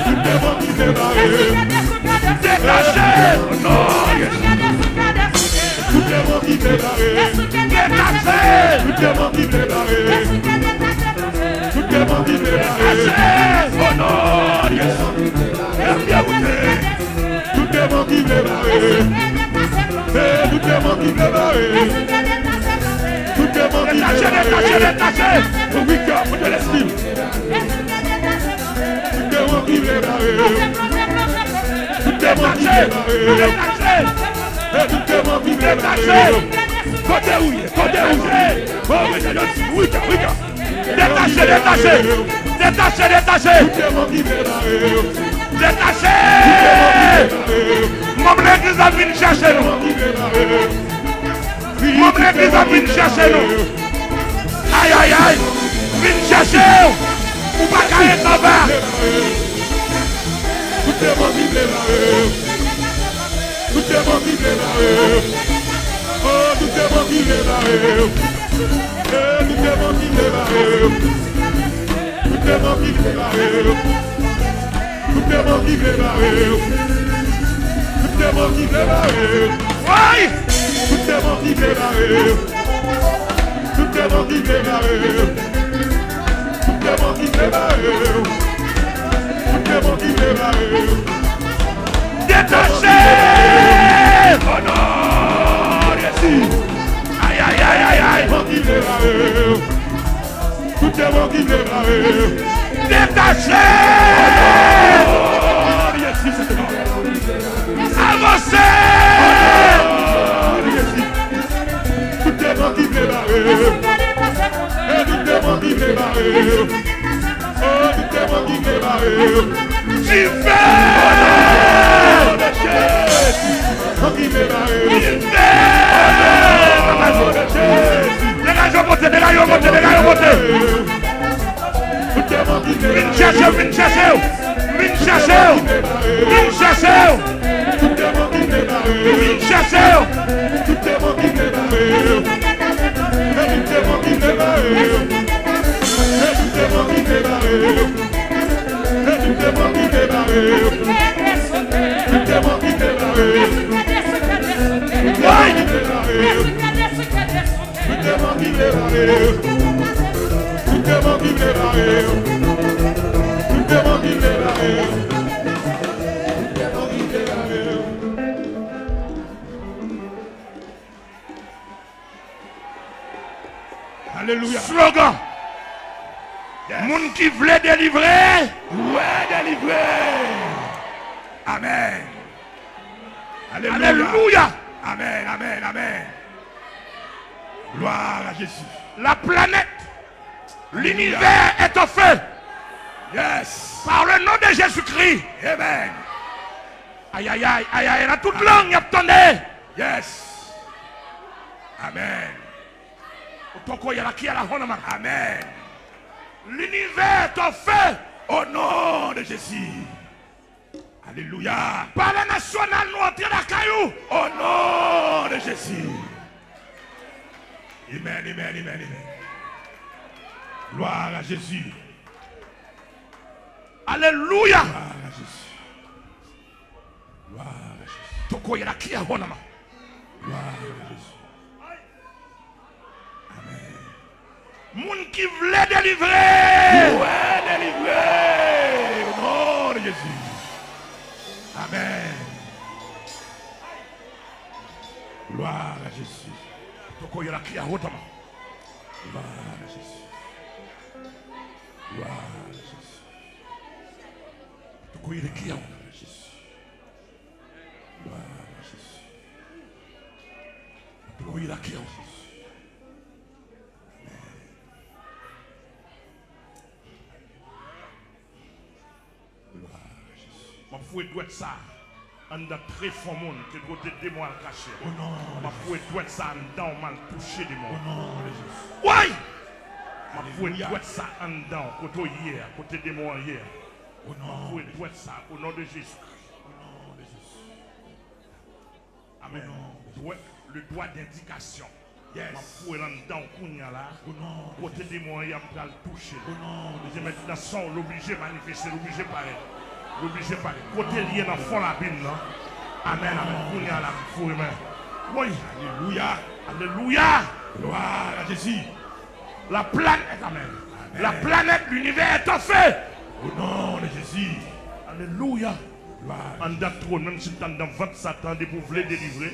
Tout démon qui veut barrer. Détachez. Tout démon qui veut barrer. Détachez. Tout démon qui veut barrer. Tout démon qui veut barrer. Au nom de Jésus. Tout démon qui veut barrer. Tout démon qui veut barrer. Tout démon qui veut barrer. Détachez. Oui, car vous de l'estime. Tout démon qui veut barrer. Tout démon qui veut barrer. Tout démon qui veut barrer. Côté où? Oh, mais oui, détachez. Tout démon qui veut barrer. Détachez. Mon l'église a venu chercher nous. Mon l'église a venu chercher nous. Aïe. Vine chercher. Ou pas qu'à être en bas. Tout démon qui veut barrer. Tout démon qui veut barrer. Oh, tout démon qui veut barrer. Tout démon qui veut barrer. Tout démon qui veut barrer. Tout démon qui veut barrer. Tout démon qui veut barrer. Oui! Tout démon qui veut barrer. Tout démon qui veut barrer. Tout démon qui veut barrer. Tout démon qui veut barrer. Détachez! Oh non! Jésus! Aïe, aïe, aïe, aïe, aïe! Tout démon qui veut barrer. Détachez! Oh, Jésus, c'est bon. Avancez! Tout démon qui veut barrer. Et tout démon qui veut barrer. Oh, tout démon qui veut barrer. J'y vais! Qui veut barrer. J'y vais! Dégagez au côté, dégagez au côté, dégagez au côté! Tout démon qui veut Vine barrer. chercher, vine chercher! Vine chercher! Vine chercher! Tout démon qui veut barrer. Vine chercher! Tout démon qui veut barrer. Et tout démon qui veut barrer. Et tout démon qui veut barrer. Et tout démon qui veut barrer. Tout démon qui veut barrer. Oui! Tout démon qui veut barrer. Tout démon qui veut barrer. Tout démon qui veut barrer. Tout démon qui veut barrer. Alléluia. Slogan. Moun qui voulait délivrer. Ouais, délivrer. Amen. Alléluia. Alléluia. Amen, amen, amen. Gloire à Jésus. La planète, l'univers est en feu. Yes. Par le nom de Jésus-Christ. Amen. Aïe, aïe, aïe, aïe, aïe, dans toute langue, y a attendez. Yes. Amen. Amen. L'univers est en feu. Au nom de Jésus. Alléluia. Par la nationale, nous entrons dans la caillou. Au nom de Jésus. Amen, amen, amen, amen. Gloire à Jésus. Alléluia. Gloire à Jésus. Gloire à Jésus. Tokoya la kia honama. Gloire à Jésus. Moun qui voulait délivrer. Ouais, délivré. Au nom de Jésus. Amen. Gloire à Jésus. Tokoya la kia honama. Gloire à Jésus. Gloire à Jésus. Tokoya la kia honama. Gloire à Jésus. Gloire à Jésus. Tokoya la kia honama. Ma fouet doit être ça. En de très fort monde qui doit être des mois cachés. Au nom Ma fouet doit être ça en dedans mal touché des mots. Au nom de Jésus. Oui! Ma fouet doit être ça en dedans côté hier, côté des mots hier. Au Ma nom fouet doit être ça au nom de Jésus. Au nom de Jésus. Amen. Le droit d'indication. Yes. Ma fouet en dedans kounya là. Au nom de Côté des mots hier, je vais le toucher. Au nom de Je vais maintenant son l'obligé manifester, l'obligé paraître. L'obligé paraître. Côté lié dans le fond de la Bible, non? Amen, amen. Kounya là, fou humain. Oui. Alléluia. Alléluia. Gloire à Jésus. La planète, amen. La planète, l'univers est en feu. Au nom de Jésus. Alléluia. Gloire. En date trop, même si tu es dans votre Satan, vous voulez délivrer,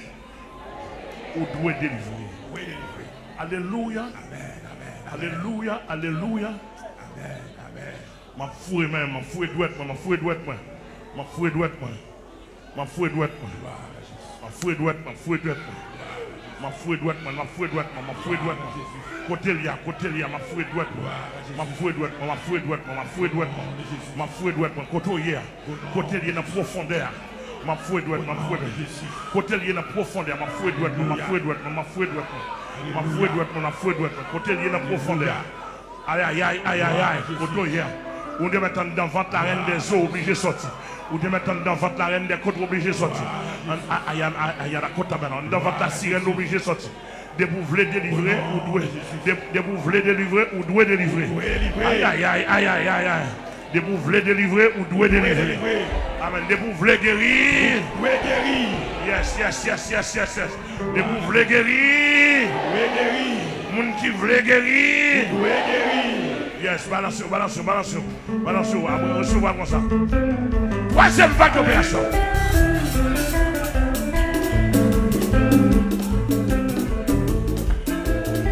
ou doit délivrer. Oui, délivré. Alléluia. Amen, amen. Alléluia. Alléluia. Amen, amen. Ma fouille même, ma fouille douette, ma fouille douette, ma fouille douette, ma fouille douette, Gloire à Jésus. ma fouille douette, ma fouille douette, ma fouille douette, ma fouille douette, ma fouille douette, côté lié, ma fouille douette, ma fouille douette, ma fouille douette, ma fouille douette, ma fouille douette, côté hier, côté lié dans profondeur, ma fouille douette, ma fouille douette, côté lié dans profondeur, ma fouille douette, ma fouille douette, ma fouille douette, ma fouille douette, ma fouille douette, côté lié dans profondeur. Aïe, aïe, aïe, aïe, aïe, aïe, côté hier. Ou de mettre dans vente la reine des eaux obligé de sortir. Ou de mettre dans vente la reine des côtes obligé de sortir. Aïe, aïe, aïe, la côte maintenant. Dans vente la sirène obligé de sortir. De vous voulez délivrer ou doué. De vous voulez délivrer ou doué délivrer. Aïe, aïe, aïe, aïe, aïe, aïe, aïe. De vous voulez délivrer ou doué délivrer. Amen. De vous voulez guérir. Doué guérir. Yes, yes, yes, yes, yes, yes. De vous voulez guérir. Doué guérir. Moun qui voulait guérir. Doué guérir. Yes, balance, balance, balance. Balance, recevoir comme ça. Troisième vague d'opération.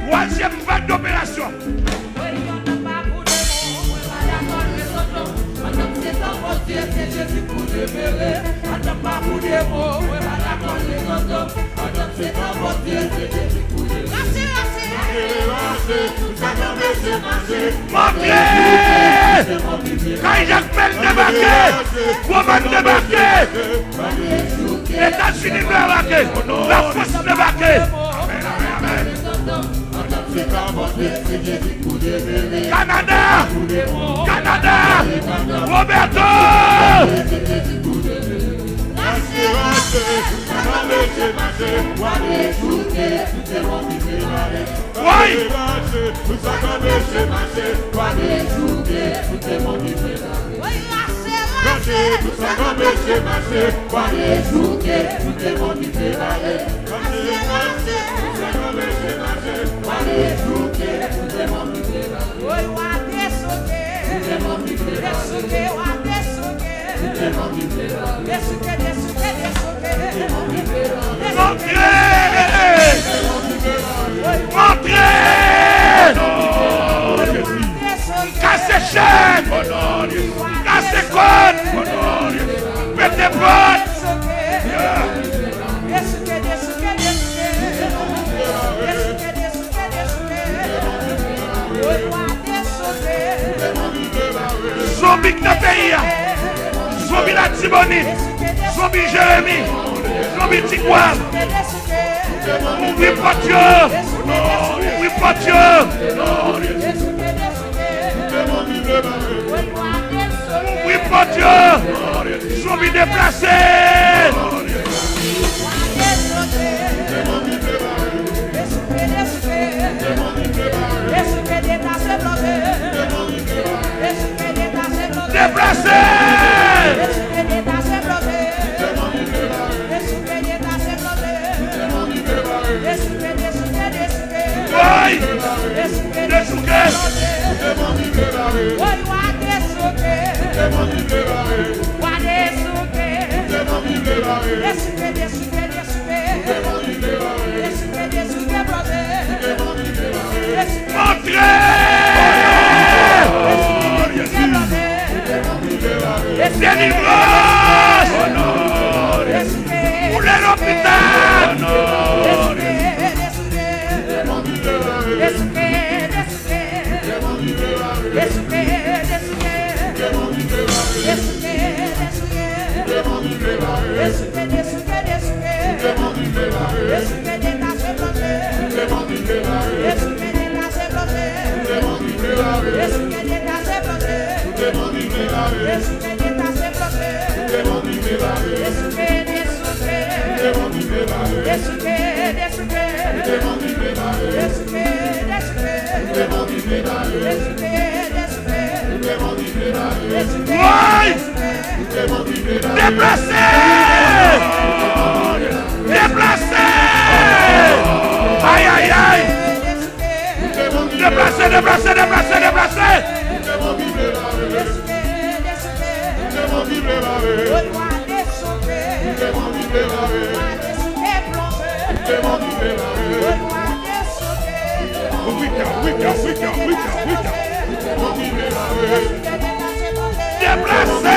Troisième vague d'opération. Montrez! Quand Jacques débarqué, Roman débarqué, États-Unis débarqué, la France débarqué. Canada, Canada, Roberto. Oui. Cassez chaîne, cassez côte, pétez porte. Zombie de pays, zombie la Tibonite, zombie Jérémie, zombie Tigouane. Oui, pas Dieu, oui, pas Dieu. Oui, pas Dieu, zombie déplacé. Déplacé. Oui. Dessouké. Délivrance pour l'hôpital. Déplacé! Déplacé! Aïe aïe aïe! Déplacé, déplacé, déplacé, déplacé! Déplacé!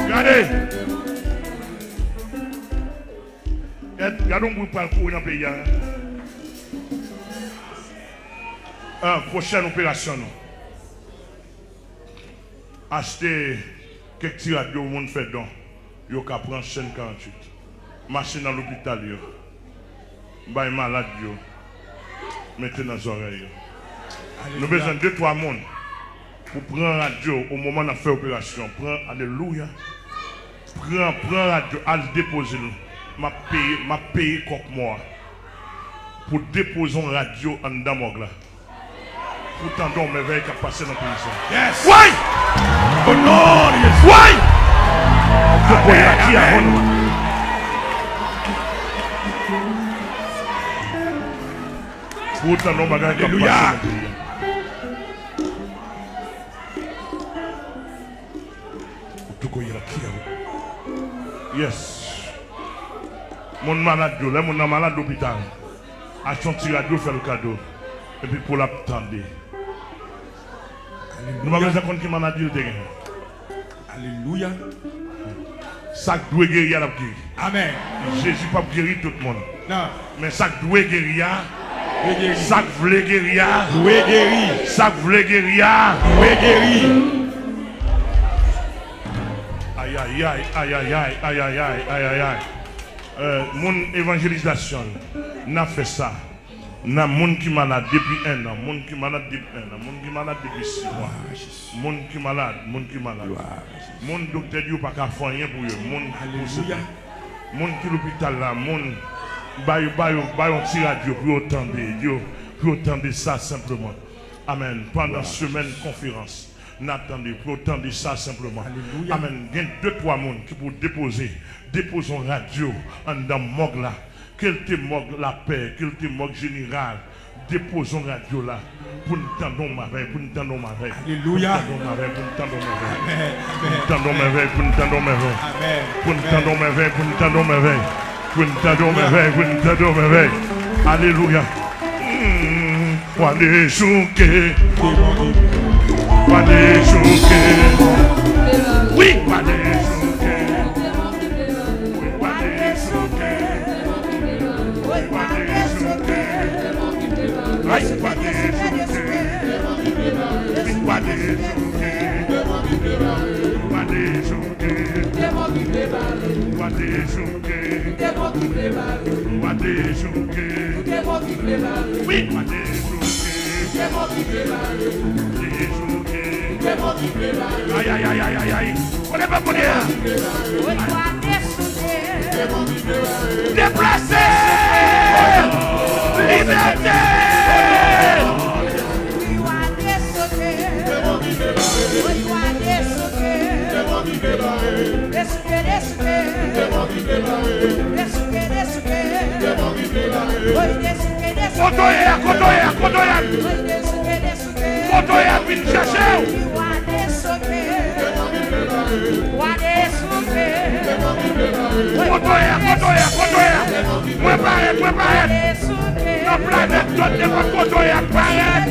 Regardez. Regardons pour le parcours dans le pays. Prochaine opération. Acheter quelques petits radios, monde fait don. Yo ka prend chaîne 48. Marcher dans l'hôpital yo. Bay malade yo. Mettez dans les oreilles. Nous avons besoin de 2-3 monde pour prendre radio au moment de faire opération. Prends, alléluia. Prends radio, à le déposer. Ma paye comme moi. Pour déposer une radio en Damogla. Pour t'entendre mes veilles qui a passé dans le pays. Yes. Oui! Oh non, yes. Oui! Pour t'entendre mes veilles qui a passé dans le pays. Yes. Mon malade, mon malade d'hôpital. A son petit radio fait le cadeau. Et puis pour l'attendre. Nous avons besoin de qui maladie de gagner. Alléluia. Ça doit guérir la guérir. Amen. Jésus pas guérir tout le monde. Non. Mais ça doit guérir. Ça voulait guérir. Oui, guéri. Ça voulait guérir. Oui, guéri. Aïe aïe aïe aïe aïe aïe aïe aïe aïe aïe aïe. Mon évangélisation n'a fait ça. N'a monde qui malade depuis 1 an, monde qui malade depuis 1 an, monde qui malade depuis 6 mois. Monde qui malade, monde qui malade. Monde docteur dit pas qu'à faire rien pour eux. Monde qui l'hôpital là, monde bail un petit radio pour entendre ça simplement. Amen. Pendant semaine conférence. N'attendez pour entendre ça simplement. Alléluia. Amen. Il y a 2-3 monde qui pour déposer une radio en dans morgue là. Quel te morgue la paix, quel te morgue général. Déposons radio là pour nous tendre ma veille, pour nous tendre ma veille. Alléluia. Pour nous tendre ma veille, Amen. pour nous tendre ma veille, pour nous tendre ma veille. Amen. Pour nous tendre ma veille, pour nous tendre ma veille. Pour nous tendre ma veille, pour nous tendre ma veille. Alléluia. Wale chouke. Wale chouke. Oui, wale chouke. Wale chouke. Wale chouke. Ay, wale chouke. Wale chouke. Wale chouke. Wale chouke. Wale chouke. Oui, wale aïe aïe aïe aïe aïe aïe. On n'est pas pour dire. Déplacé. Liberté. Kotoya, kotoya, kotoya. Kotoya vin chercher. Kotoya, kotoya, kotoya. Préparez. La planète donne de votre kotoya, paraît.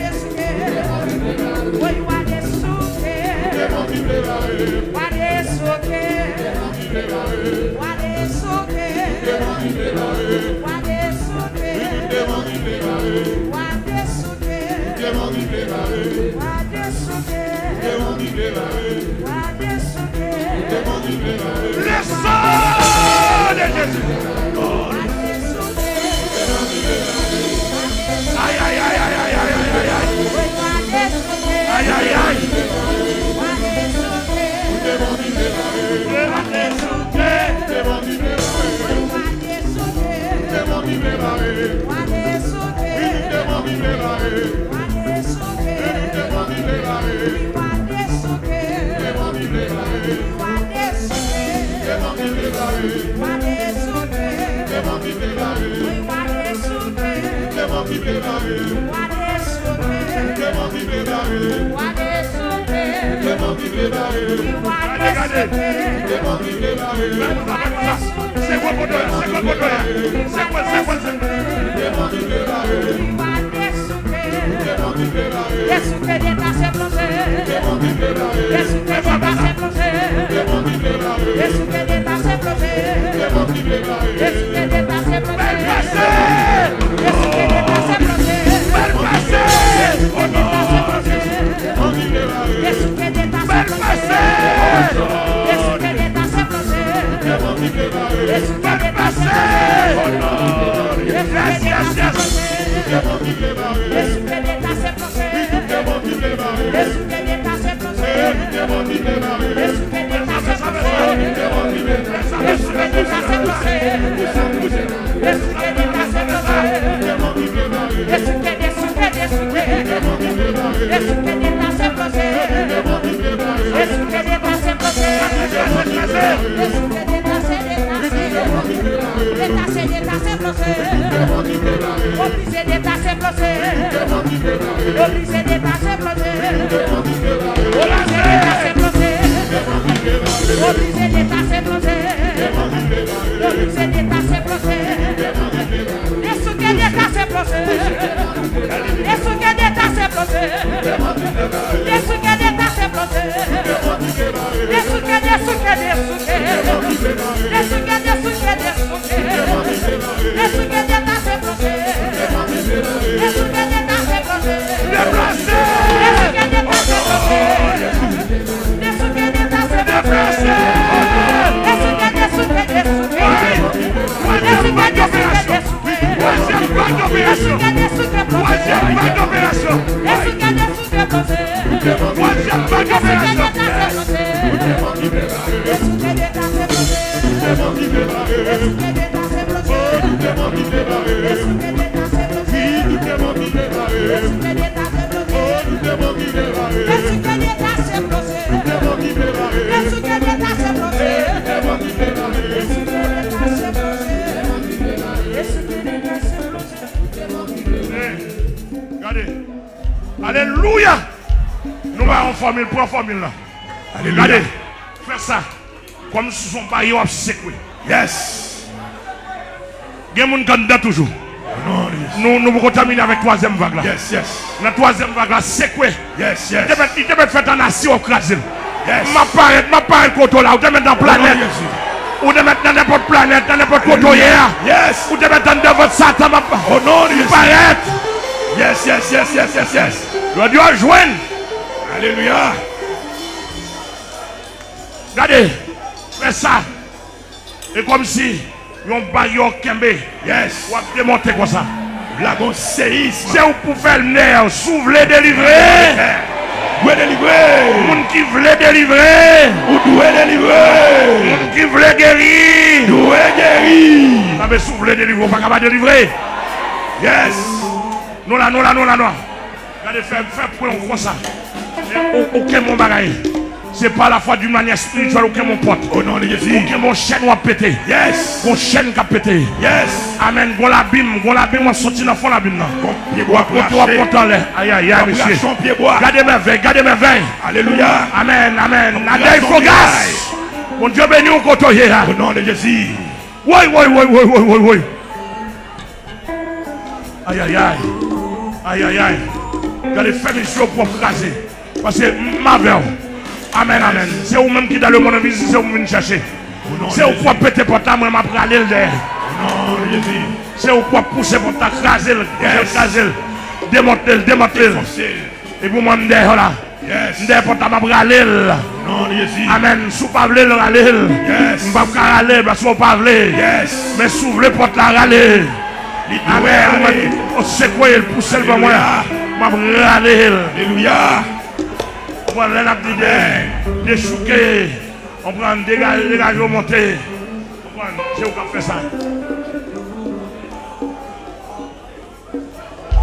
Le sang de Jésus. Aïe aïe aïe aïe aïe aïe aïe aïe aïe aïe. C'est quoi pour toi? C'est quoi? Bel passé! Alléluia. Nous allons en formule, prends formule là. Regardez, fais ça. Comme si son pari a sécué. Yes. Il y a des candidat toujours. Nous pouvons terminer avec la troisième vague là. Yes, yes. La troisième vague là, sécué. Yes, yes. Il devait faire un nation au crasé. Yes. Ma parole côté là, ou devait mettre dans la planète. Ou devait mettre dans n'importe planète, dans n'importe côté hier. Yes. Ou devait mettre dans votre Satan. Oh non, il paraît. Yes, yes, yes, yes, yes, yes. Le Dieu a joint. Alléluia. Regardez, fais ça. Et comme si yon barrière kembe. Yes. Ou a démonter comme ça. La bon séisme. C'est où pour faire le nerf. S'ouvrir délivrer. Où délivrer. Moun qui voulait délivrer. Ou doit délivrer. Moun qui voulait guérir. Doit guérir. Ça veut s'ouvrir délivrer. Pas capable de délivrer. Yes. Non là. Regardez, fais pour nous comme ça. Aucun mon bagaille. C'est pas la foi d'une manière spirituelle, aucun mon pote. Oh non, Jésus. Aucun mon chaîne ou a pété. Yes. Mon chaîne qui a pété. Yes. Amen. Gon l'abîme, on sorti dans le fond de l'abîme. Pied bois, aïe, monsieur. Gardez mes veilles. Alléluia. Amen. Il faut grâce. Mon Dieu béni au côté. Au nom de Jésus. Oui. Aïe. Regardez, fais mes choses pour craser. Parce que ma veille. Amen. C'est vous-même qui dans le monde invisible, c'est vous qui chercher. C'est vous qui péter pour ta main, m'a pralé le derrière. C'est vous qui pousser pour ta craser, démonter. Et vous m'en derrière là. Derrière pour ta m'a pralé. Amen. Sous pas vle le râler. M'pas pas râler parce qu'on pas vle. Mais s'ouvre pour ta râler. Amen. C'est quoi il pousse le moi. M'a râler. Alléluia. Voilà la petite déchouquée. On prend dégage, monter. C'est où qu'on fait ça.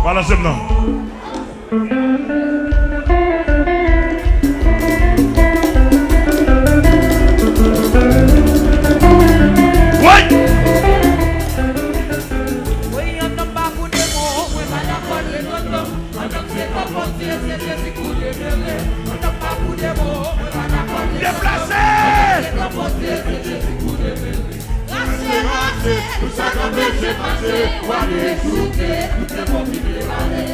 Voilà, c'est maintenant. Oui. Déplacé. Tout ça qu'on peut se passer, quoi les souquer, tout est bon qui veut aller.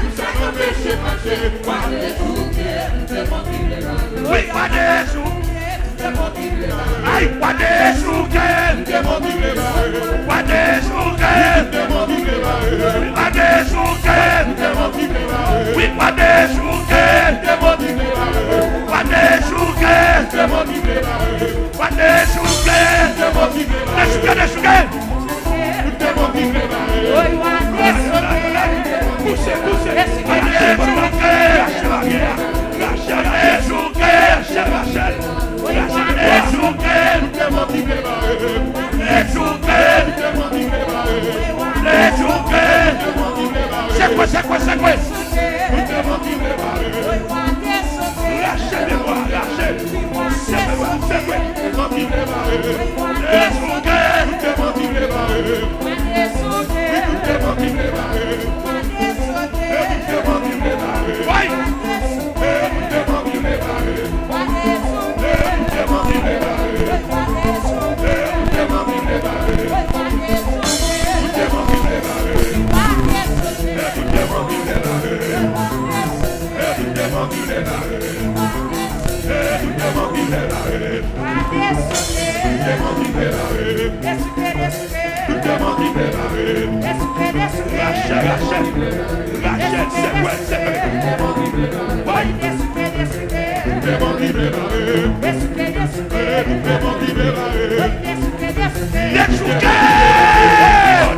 Tout ça qu'on peut se passer, quoi les souquer, tout est bon qui veut aller. Oui, quoi des souquer, tout est bon qui veut aller. Aïe, quoi des souquer, tout est bon qui veut aller. Quoi des souquer, tout est bon qui veut aller. Quoi des souquer, tout est bon qui veut aller. Oui, quoi des souquer, tout est bon qui veut aller. Quoi des souquer, tout est bon qui veut aller. Quoi des souquer, tout est bon qui veut aller. Des souquer. Tout est bon qui veut aller. Poussez. Des souquer. C'est quoi, c'est quoi, c'est quoi? Tout démon qui veut barrer. Lâchez les doigts, lâchez. C'est quoi, c'est quoi? Démon qui veut barrer. Désouké. Tout démon qui veut barrer. Tout démon qui veut barrer. Tout démon qui veut barrer. Oui. Tout démon qui veut barrer. Tout démon qui veut barrer. Tout démon qui veut barrer. Tout démon qui veut barrer. Tout démon qui veut barrer. Tout démon qui veut barrer. Tout démon qui veut barrer. Tout démon qui veut barrer. Tout démon qui veut barrer. Lâchez, lâchez. Lâchez, c'est quoi, c'est quoi? Oui. Tout démon qui veut barrer. Tout démon qui veut barrer. Désouké. Tout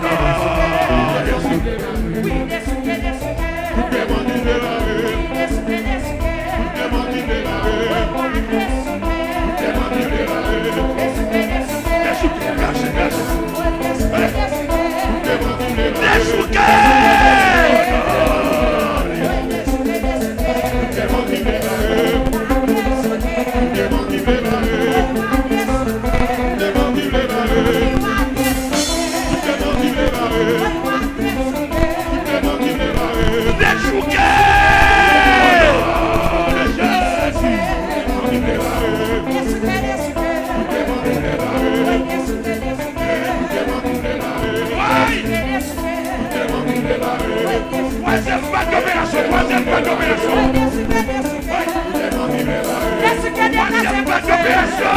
démon qui veut barrer. Tout démon qui veut barrer. Tout démon qui veut barrer. Désouké, lâchez, lâchez. Tout démon qui veut barrer. Désouké. Tout démon qui veut barrer. Tout démon qui veut barrer. Tout démon qui veut barrer. Tout démon qui veut barrer. Tout démon qui veut barrer. Désouké. Troisième vague d'opération, troisième vague d'opération. Troisième vague d'opération.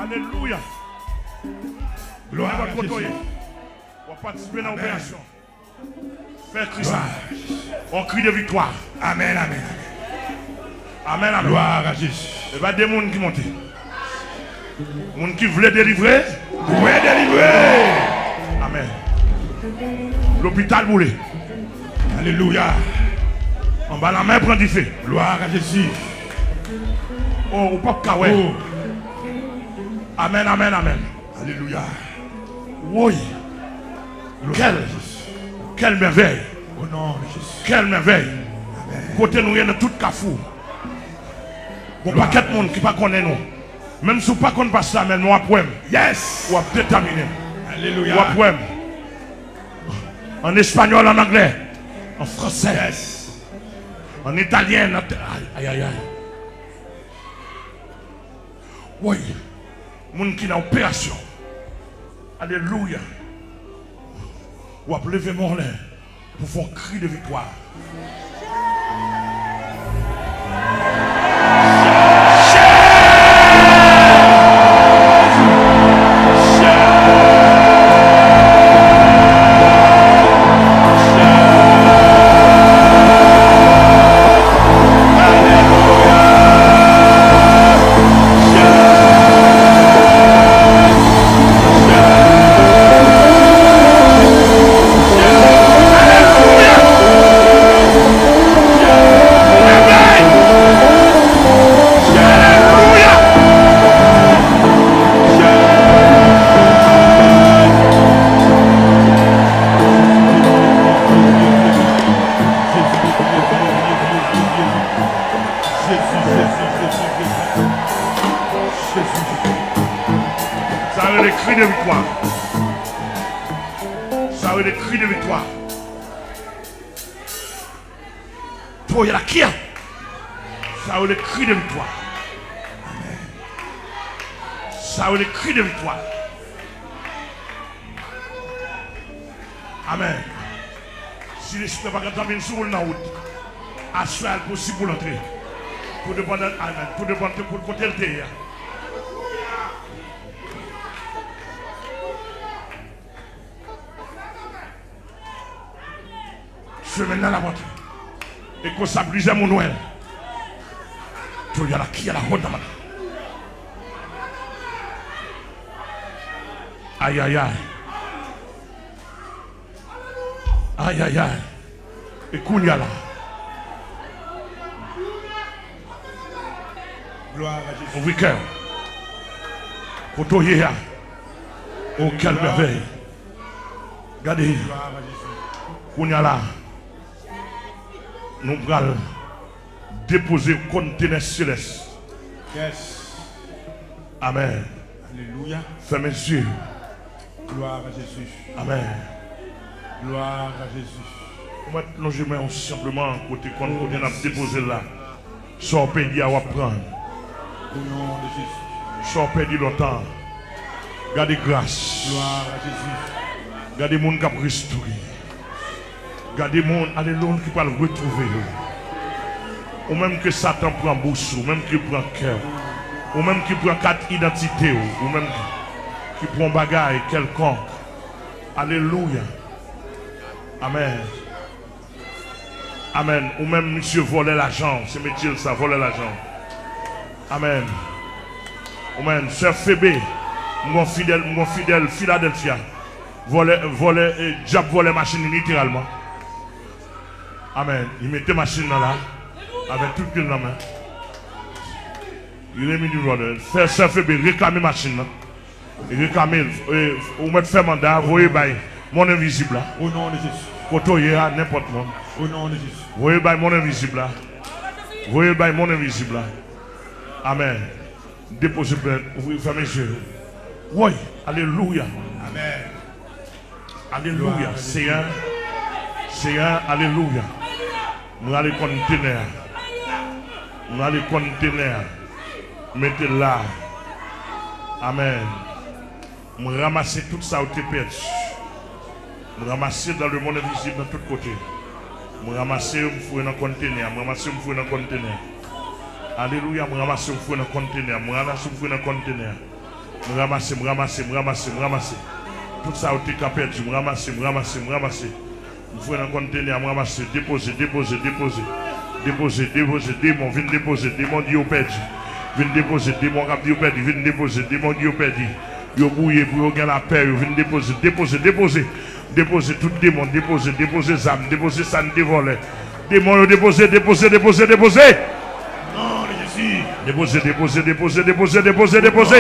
Alléluia. Gloire à Jésus. On va participer dans l'opération. Père Christ. On crie de victoire. Amen, amen. Amen, amen. Gloire à Jésus. Il y a des gens qui montent. Des gens qui voulaient délivrer. Ouais, délivré. Amen. L'hôpital boulé. Alléluia. En bas la main prend du feu. Gloire à Jésus. Oh, au papa, ouais. Oh. Amen, amen, amen. Alléluia. Oui. Gloire à Jésus. Quelle merveille. Au nom de Jésus. Quelle merveille. Côté nous, il y a tout cafou. Bon, pas quatre monde qui ne connaissent nous. Même si vous ne connaissez pas ça, mais nous avons Yes. ou avons déterminé. Alléluia. Ou avons en espagnol, en anglais, en français, Yes. en italien. Aïe, aïe, aïe. Oui. Moun qui n'a opération. Alléluia. Ou à lever mon lait pour faire un cri de victoire. Amen. Si les choses ne sont pas sur la route, assurez possible pour l'entrée. Pour dépendre, amen. Pour dépendre pour côté le terre. Je vais maintenant la montée. Et qu'on s'abrise à mon Noël. Tu y a la qui a la route dans ma. Aïe aïe aïe. Aïe aïe aïe. Et Kounia là. Gloire à Jésus. Au week-end. Kotoye ya. Oh quelle merveille. Regardez. Gloire à Jésus. Kounia là. Nous allons déposer le conteneur céleste. Yes. Amen. Alléluia. Fermez les yeux. Gloire à Jésus. Amen. Gloire à Jésus. Maintenant, je mets simplement côté qu'on a déposé là. Sans payer à prendre. Au nom de Jésus. Sans payer longtemps. Gardez grâce. Gloire à Jésus. Gardez mon qui a restauré. Gardez mon alléluia qui va le retrouver. Ou même que Satan prend bouche, ou même qui prend cœur, ou même qui prend quatre identités, ou même qui prend bagaille quelconque. Alléluia. Amen. Amen. Ou même monsieur voler l'argent. C'est métier ça, voler l'argent. Amen. Amen. Sœur Phébé, mon fidèle Philadelphia. Diable voler machine littéralement. Amen. Il mettait machine là, avec tout le main. Il est mis du voleur. Sœur Phébé, réclamez machine là. Réclamez, ou mettre fait mandat, vous voyez, mon invisible là. Au nom de Jésus. Kotoye à n'importe monde. Au nom de Jésus. Vous voyez, mon invisible là. Vous voyez, mon invisible là. Amen. Déposez plainte, ouvrez, fermez les yeux. Oui, alléluia. Amen. Alléluia. Seigneur, alléluia. Nous allons contenir. Nous allons contenir. Mettez là. Amen. Nous ramasser tout ça au perdu. Nous ramasser dans le monde invisible de tous côtés. Nous ramasser un fou dans le conteneur. Nous ramasser un fou dans le conteneur. Alléluia. Nous ramasser un fou dans le conteneur. Nous ramasser un fou dans le conteneur. Nous ramasser. Tout ça au perdu. Nous ramasser. Nous fou dans le conteneur. Nous ramasser. Déposer. Démon, viens déposer. Démon dit au perdu. Viens déposer. Démon cap dit au perdu. Viens déposer. Démon dit au perdu. Yo bouillé pour gagner la paix. Viens déposer. Déposer tout démon, déposer âme, déposer ça ne dévole. Démon, déposer. Non, de Jésus. Déposer.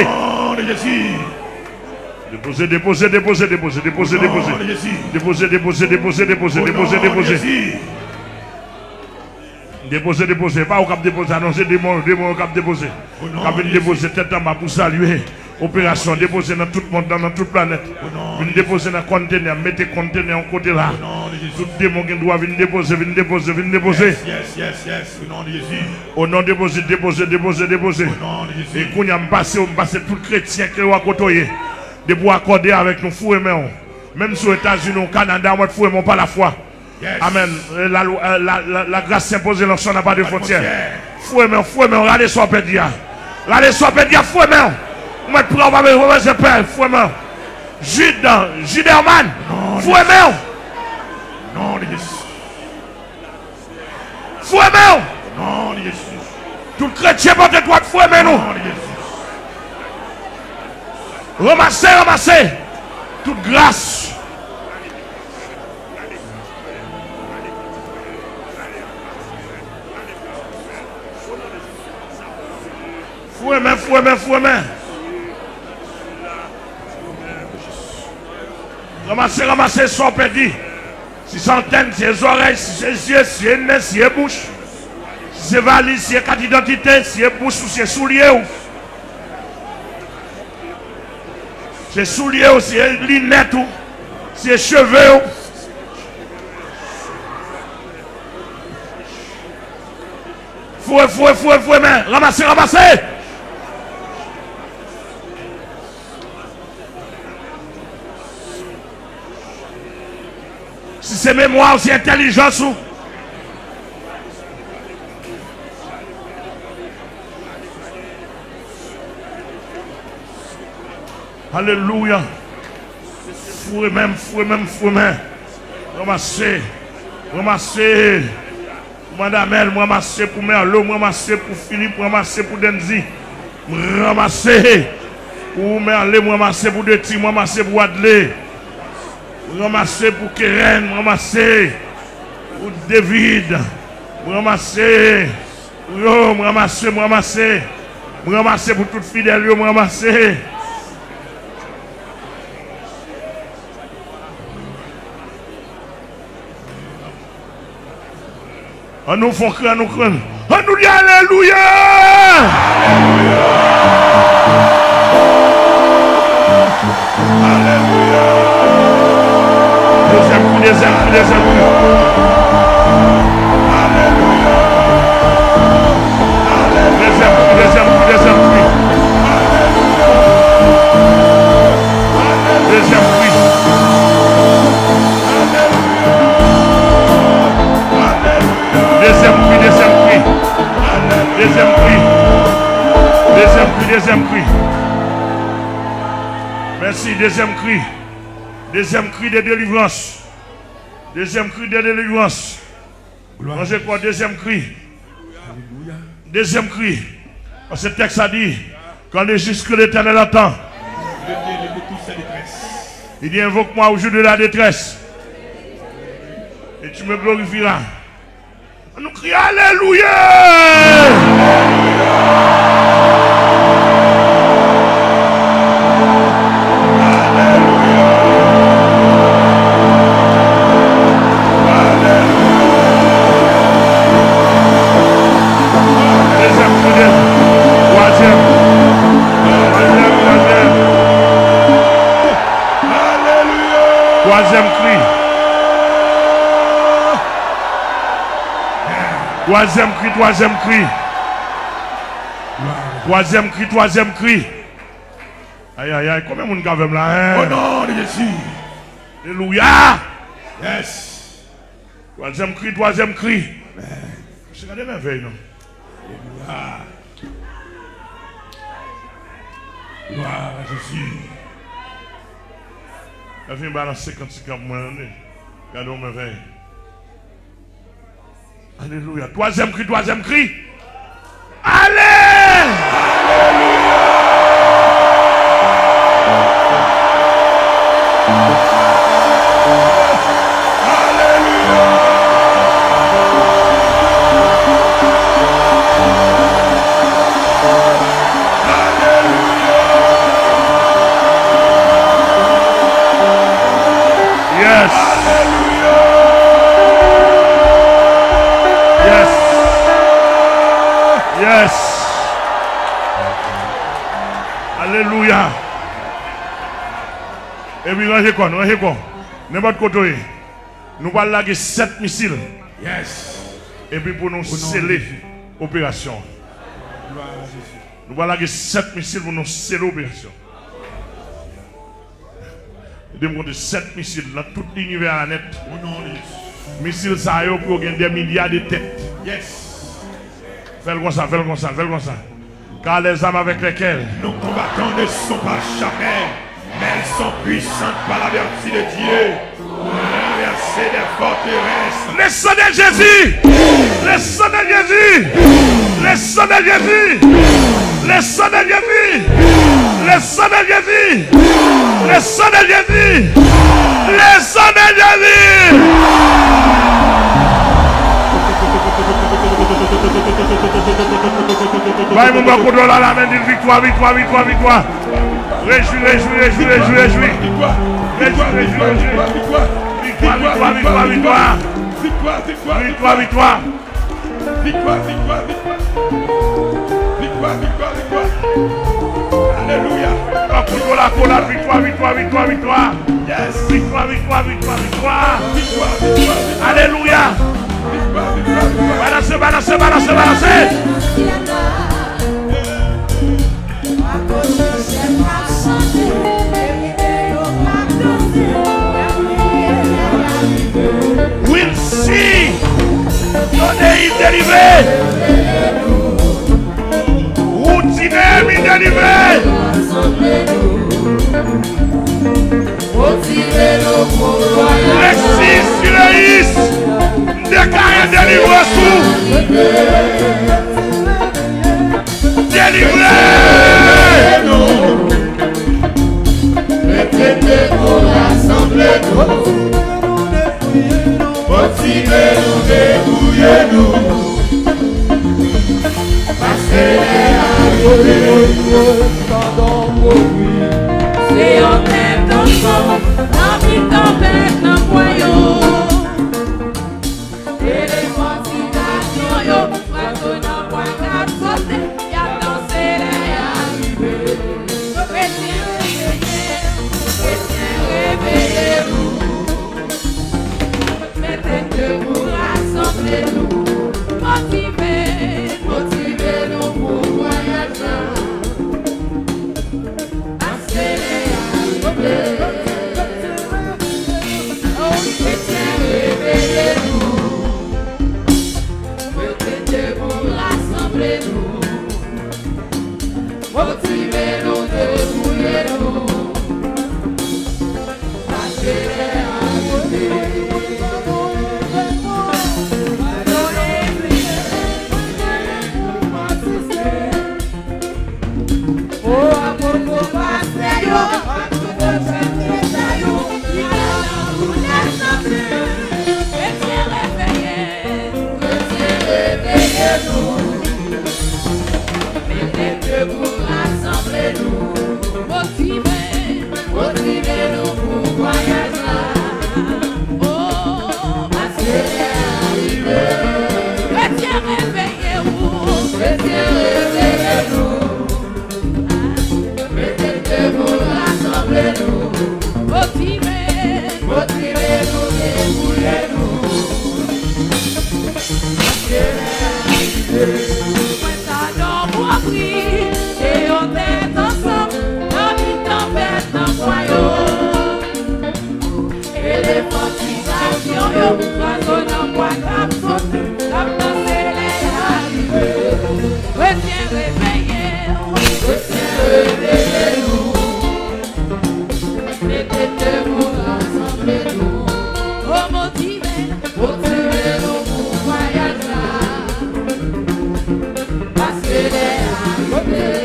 Non, de Jésus. Déposez, déposez, déposez, déposez, déposez, déposez. Déposez, déposez, déposez, déposez, déposez, déposez. Déposez, déposez. Pas au cap déposer, annoncez démon au cap déposer. Cap déposer tête en bas pour saluer. Opération déposer dans tout le monde, dans toute planète. Venez déposer dans le conteneur, mettez le conteneur en côté là. Tout démon qui doit venir déposer, venez déposer, venez déposer. Yes. Au nom de Jésus. Au nom de déposer, déposer, déposer, déposer. Et qu'on y a passé tout chrétien qui est côtoyer. De pouvoir accorder avec nous fou et même sur les États-Unis, au Canada, on fou et pas la foi. Amen. La grâce s'impose, l'onction n'a pas de frontières. Fou et regardez sur Pédia. Regardez sur Pédia, fou et on va prendre, on va me faire peur, fou et Juderman, fou et Non de Jésus. Fou et Non de Jésus. Tout chrétien porte toi de fou et nous. Non de Jésus. Ramassez. Toute grâce. Fou et main. Ramassez, son pédi. Si c'est antenne, si c'est oreilles, si c'est yeux, si c'est nez, si c'est bouche. Si c'est valise, si c'est carte d'identité, si c'est bouche ou si c'est souliers. C'est souliers ou si c'est lunettes ou si c'est cheveux. Fouet, main. Ramassez. Si c'est mémoire ou si c'est intelligence ou. Alléluia. Fouet même. Ramassez. Madame Elle, ramassez pour Merlot, ramassez pour Philippe, ramassez pour Denzi. Ramassez pour Merlé, ramassez pour Deti, ramassez pour Adley. Ramassez pour Keren, ramassez pour David. Ramassez pour toutes fidèles, ramassez. On nous fait craindre, on nous dit Alléluia. Deuxième cri. Deuxième cri. Merci, deuxième cri. Deuxième cri de délivrance. Mangez quoi? Deuxième cri. Deuxième cri. Parce que le texte a dit, quand le juste que l'Éternel attend, il dit invoque-moi au jour de la détresse. Et tu me glorifieras. On nous crie Alléluia. Troisième cri. Aïe, combien de monde gave là? Au nom de Jésus. Alléluia. Yes. Troisième cri. Je regarde merveille, non? Alléluia. Gloire à Jésus. Je viens balancer quand tu capes moi. Regardons merveille. Alléluia. Troisième cri. Allez! Yes. Alléluia. Et puis, rangez quoi? N'importe côté. Nous allons laguer 7 missiles. Yes. Et puis pour nous sceller l'opération. Nous allons laguer 7 missiles pour nous sceller l'opération. Nous avons 7 missiles dans tout l'univers net. Missiles ça y est pour gagner des milliards de têtes. Yes. Fais-le comme ça. Car les âmes avec lesquelles nos combattants ne sont pas charnels, mais elles sont puissantes par la vertu de Dieu. Traverser des forteresses. Le sang de Jésus. Le sang de Jésus. Le sang de Jésus. Le sang de Jésus. Le sang de Jésus. Le sang de Jésus. Le sang de Jésus. Bye mon bako dans la main d'une victoire. Réjouis. Victoire. Alléluia. Victoire. Yes. Victoire. Alléluia. Victoire. Balancez. We'll see your name delivered. Who's in name delivered? L'exis, déclaré délivré sous. Délivré. Mettez-nous, rassemblez-nous. Motivez-nous, débrouillez-nous. Passez-les à c'est en tête d'ensemble, dans une tempête, dans le royaume. Et les motivations, yo, bateau dans le point qu'à sauter, y'a dansé les arrivés. Chrétiens, réveillez-vous. Mettez debout, rassemblez-nous. Motivez-nous pour voyager. Motivez-nous, débrouillez-nous. Motivez-nous pour voyager. Oh, parce que c'est arrivé. Chrétiens, réveillez-vous. Chrétiens, réveillez-nous. Mettez-vous, rassemblez-nous. Motivez-nous, débrouillez-nous. Parce que c'est arrivé. Maintenant, moi, prie, et on est ensemble. Et les motivations, yo, oiseaux dans bois, cap sauter, cap danser les arrivés. Chrétiens, réveillez-nous. Mettez-vous, rassemblez-nous. Oh, motivez-nous pour voyager. Parce que les arrivés.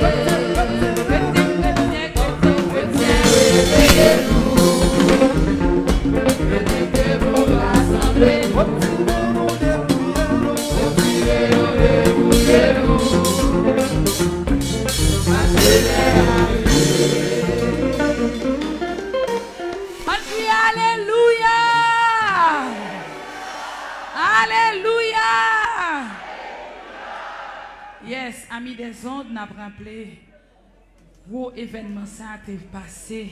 Yes. Yes, amis des ondes, n'a rappelé gros événement ça a été passé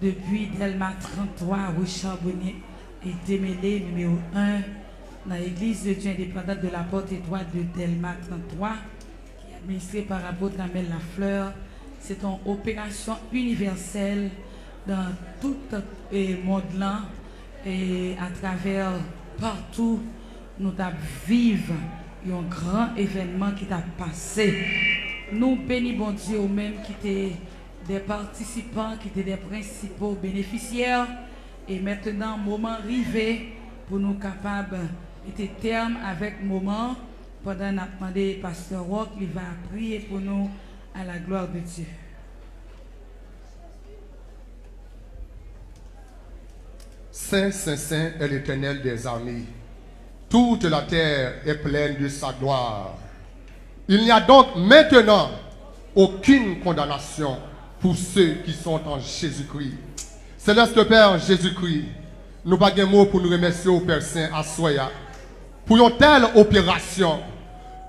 depuis Delma 33, Richard Bonnet et démêlé numéro 1 dans l'église de Dieu indépendante de la Porte Étoile de Delma 33, qui est administrée par l'apôtre Amel Lafleur. C'est une opération universelle dans tout le monde là et à travers partout nous vivons un grand événement qui t'a passé. Nous bénissons bon Dieu au même qui étaient des participants, qui étaient des principaux bénéficiaires. Et maintenant, moment arrivé pour nous capables de terme avec moment. Pendant qu'on a demandé Pasteur Rock, il va prier pour nous à la gloire de Dieu. Saint, Saint, Saint est l'Éternel des armées. Toute la terre est pleine de sa gloire. Il n'y a donc maintenant aucune condamnation pour ceux qui sont en Jésus-Christ. Céleste Père Jésus-Christ, nous n'avons pas de mots pour nous remercier au Père Saint à Soya pour une telle opération.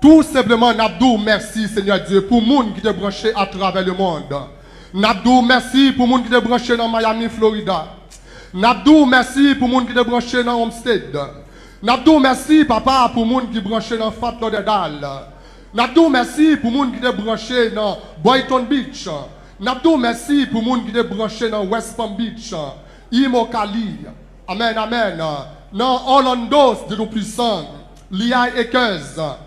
Tout simplement, Nabdou, merci Seigneur Dieu pour les gens qui sont branchés à travers le monde. Nabdou, merci pour les gens qui sont branchés dans Miami, Florida. Nabdou, merci pour les gens qui sont branchés dans Homestead. Nabdou, merci papa pour les gens qui sont branchés dans Fort Lauderdale. Nabdou, merci pour les gens qui sont branchés dans Boynton Beach. Nabdou, merci pour les gens qui sont branchés dans West Palm Beach. Imokali. Amen, amen. Dans Orlando, de Tout-Puissant. Lehigh Acres.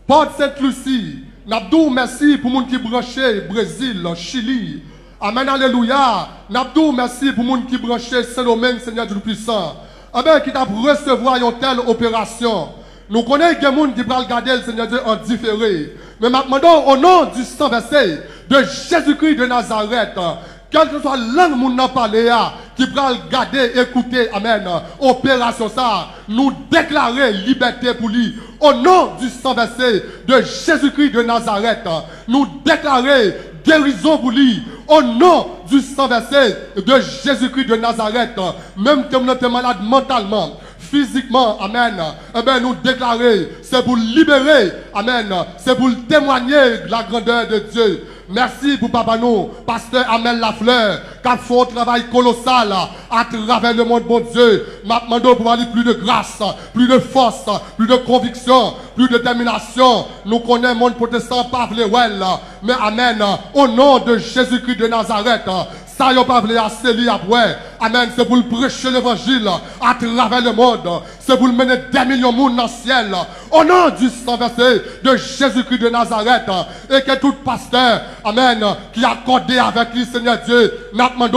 Port Saint Lucie. Nabdou, merci pour les gens qui sont branchés Brésil, Chili. Amen, alléluia. Nabdou, merci pour les gens qui sont branchés Saint-Domingue, Seigneur Dieu Tout-Puissant. Amen, qui t'a recevoir une telle opération. Nous connaissons des gens qui peuvent regarder le Seigneur Dieu en différé. Mais maintenant, au nom du sang versé de Jésus-Christ de Nazareth, quelle que soit la langue nous parler, qui peut regarder, écouter, amen, opération ça, nous déclarer liberté pour lui. Au nom du sang versé de Jésus-Christ de Nazareth, nous déclarer guérison pour lui. Au nom du sang versé de Jésus-Christ de Nazareth, même si nous sommes malades mentalement, physiquement, amen, eh bien, nous déclarer, c'est pour libérer, amen, c'est pour témoigner de la grandeur de Dieu. Merci pour papa nous, pasteur Amel Lafleur, qui a fait un travail colossal à travers le monde, bon Dieu. Maintenant, pour aller plus de grâce, plus de force, plus de conviction, plus de détermination. Nous connaissons le monde protestant, pas well, mais amen, au nom de Jésus-Christ de Nazareth, ça y'a pas voulu assez li après. Amen. C'est pour prêcher l'évangile à travers le monde. C'est pour mener des millions de monde dans le ciel. Au nom du sang versé de Jésus-Christ de Nazareth. Et que tout pasteur, amen, qui a accordé avec lui, Seigneur Dieu, n'a demandé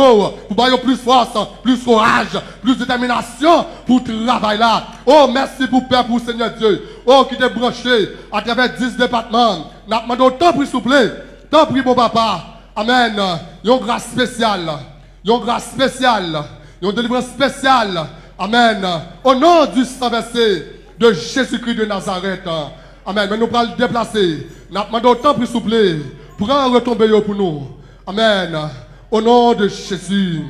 pour bailler plus force, plus courage, plus détermination pour travailler là. Oh, merci pour Père, pour Seigneur Dieu. Oh, qui t'est branché à travers 10 départements. N'a demandé tant pris s'il vous plaît. Tant pris mon papa. Amen. Une grâce spéciale. Une grâce spéciale. Une délivrance spéciale. Amen. Au nom du sang versé de Jésus-Christ de Nazareth. Amen. Mais nous allons le déplacer. Nous demandons autant pour souffler. Pour en retomber pour nous. Amen. Au nom de Jésus.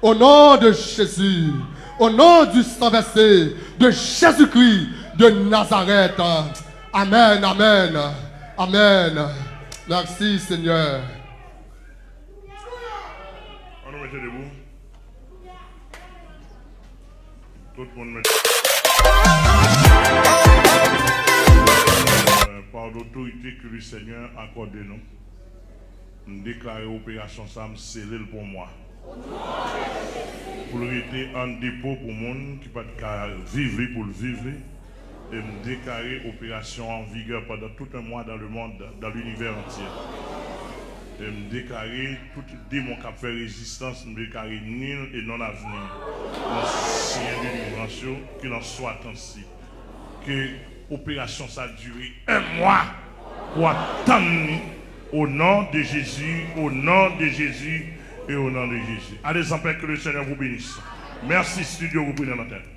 Au nom de Jésus. Au nom du sang versé de Jésus-Christ de Nazareth. Amen. Amen. Amen. Merci Seigneur. Mettez debout. Tout le monde met. Par l'autorité que le Seigneur a accordée nous, nous déclarons l'opération Sam scellée pour moi. Pour être en dépôt pour le monde qui peut vivre pour le vivre. Et nous déclarer l'opération en vigueur pendant tout un mois dans le monde, dans l'univers entier. Et me déclarer tout démon qui a fait résistance, me déclarer nul et non avenir. Ancien délivrance, qu'il en soit ainsi. Que l'opération ça a duré un mois pour attendre au nom de Jésus, au nom de Jésus et au nom de Jésus. Allez en paix, que le Seigneur vous bénisse. Merci, studio, vous prenez la tête.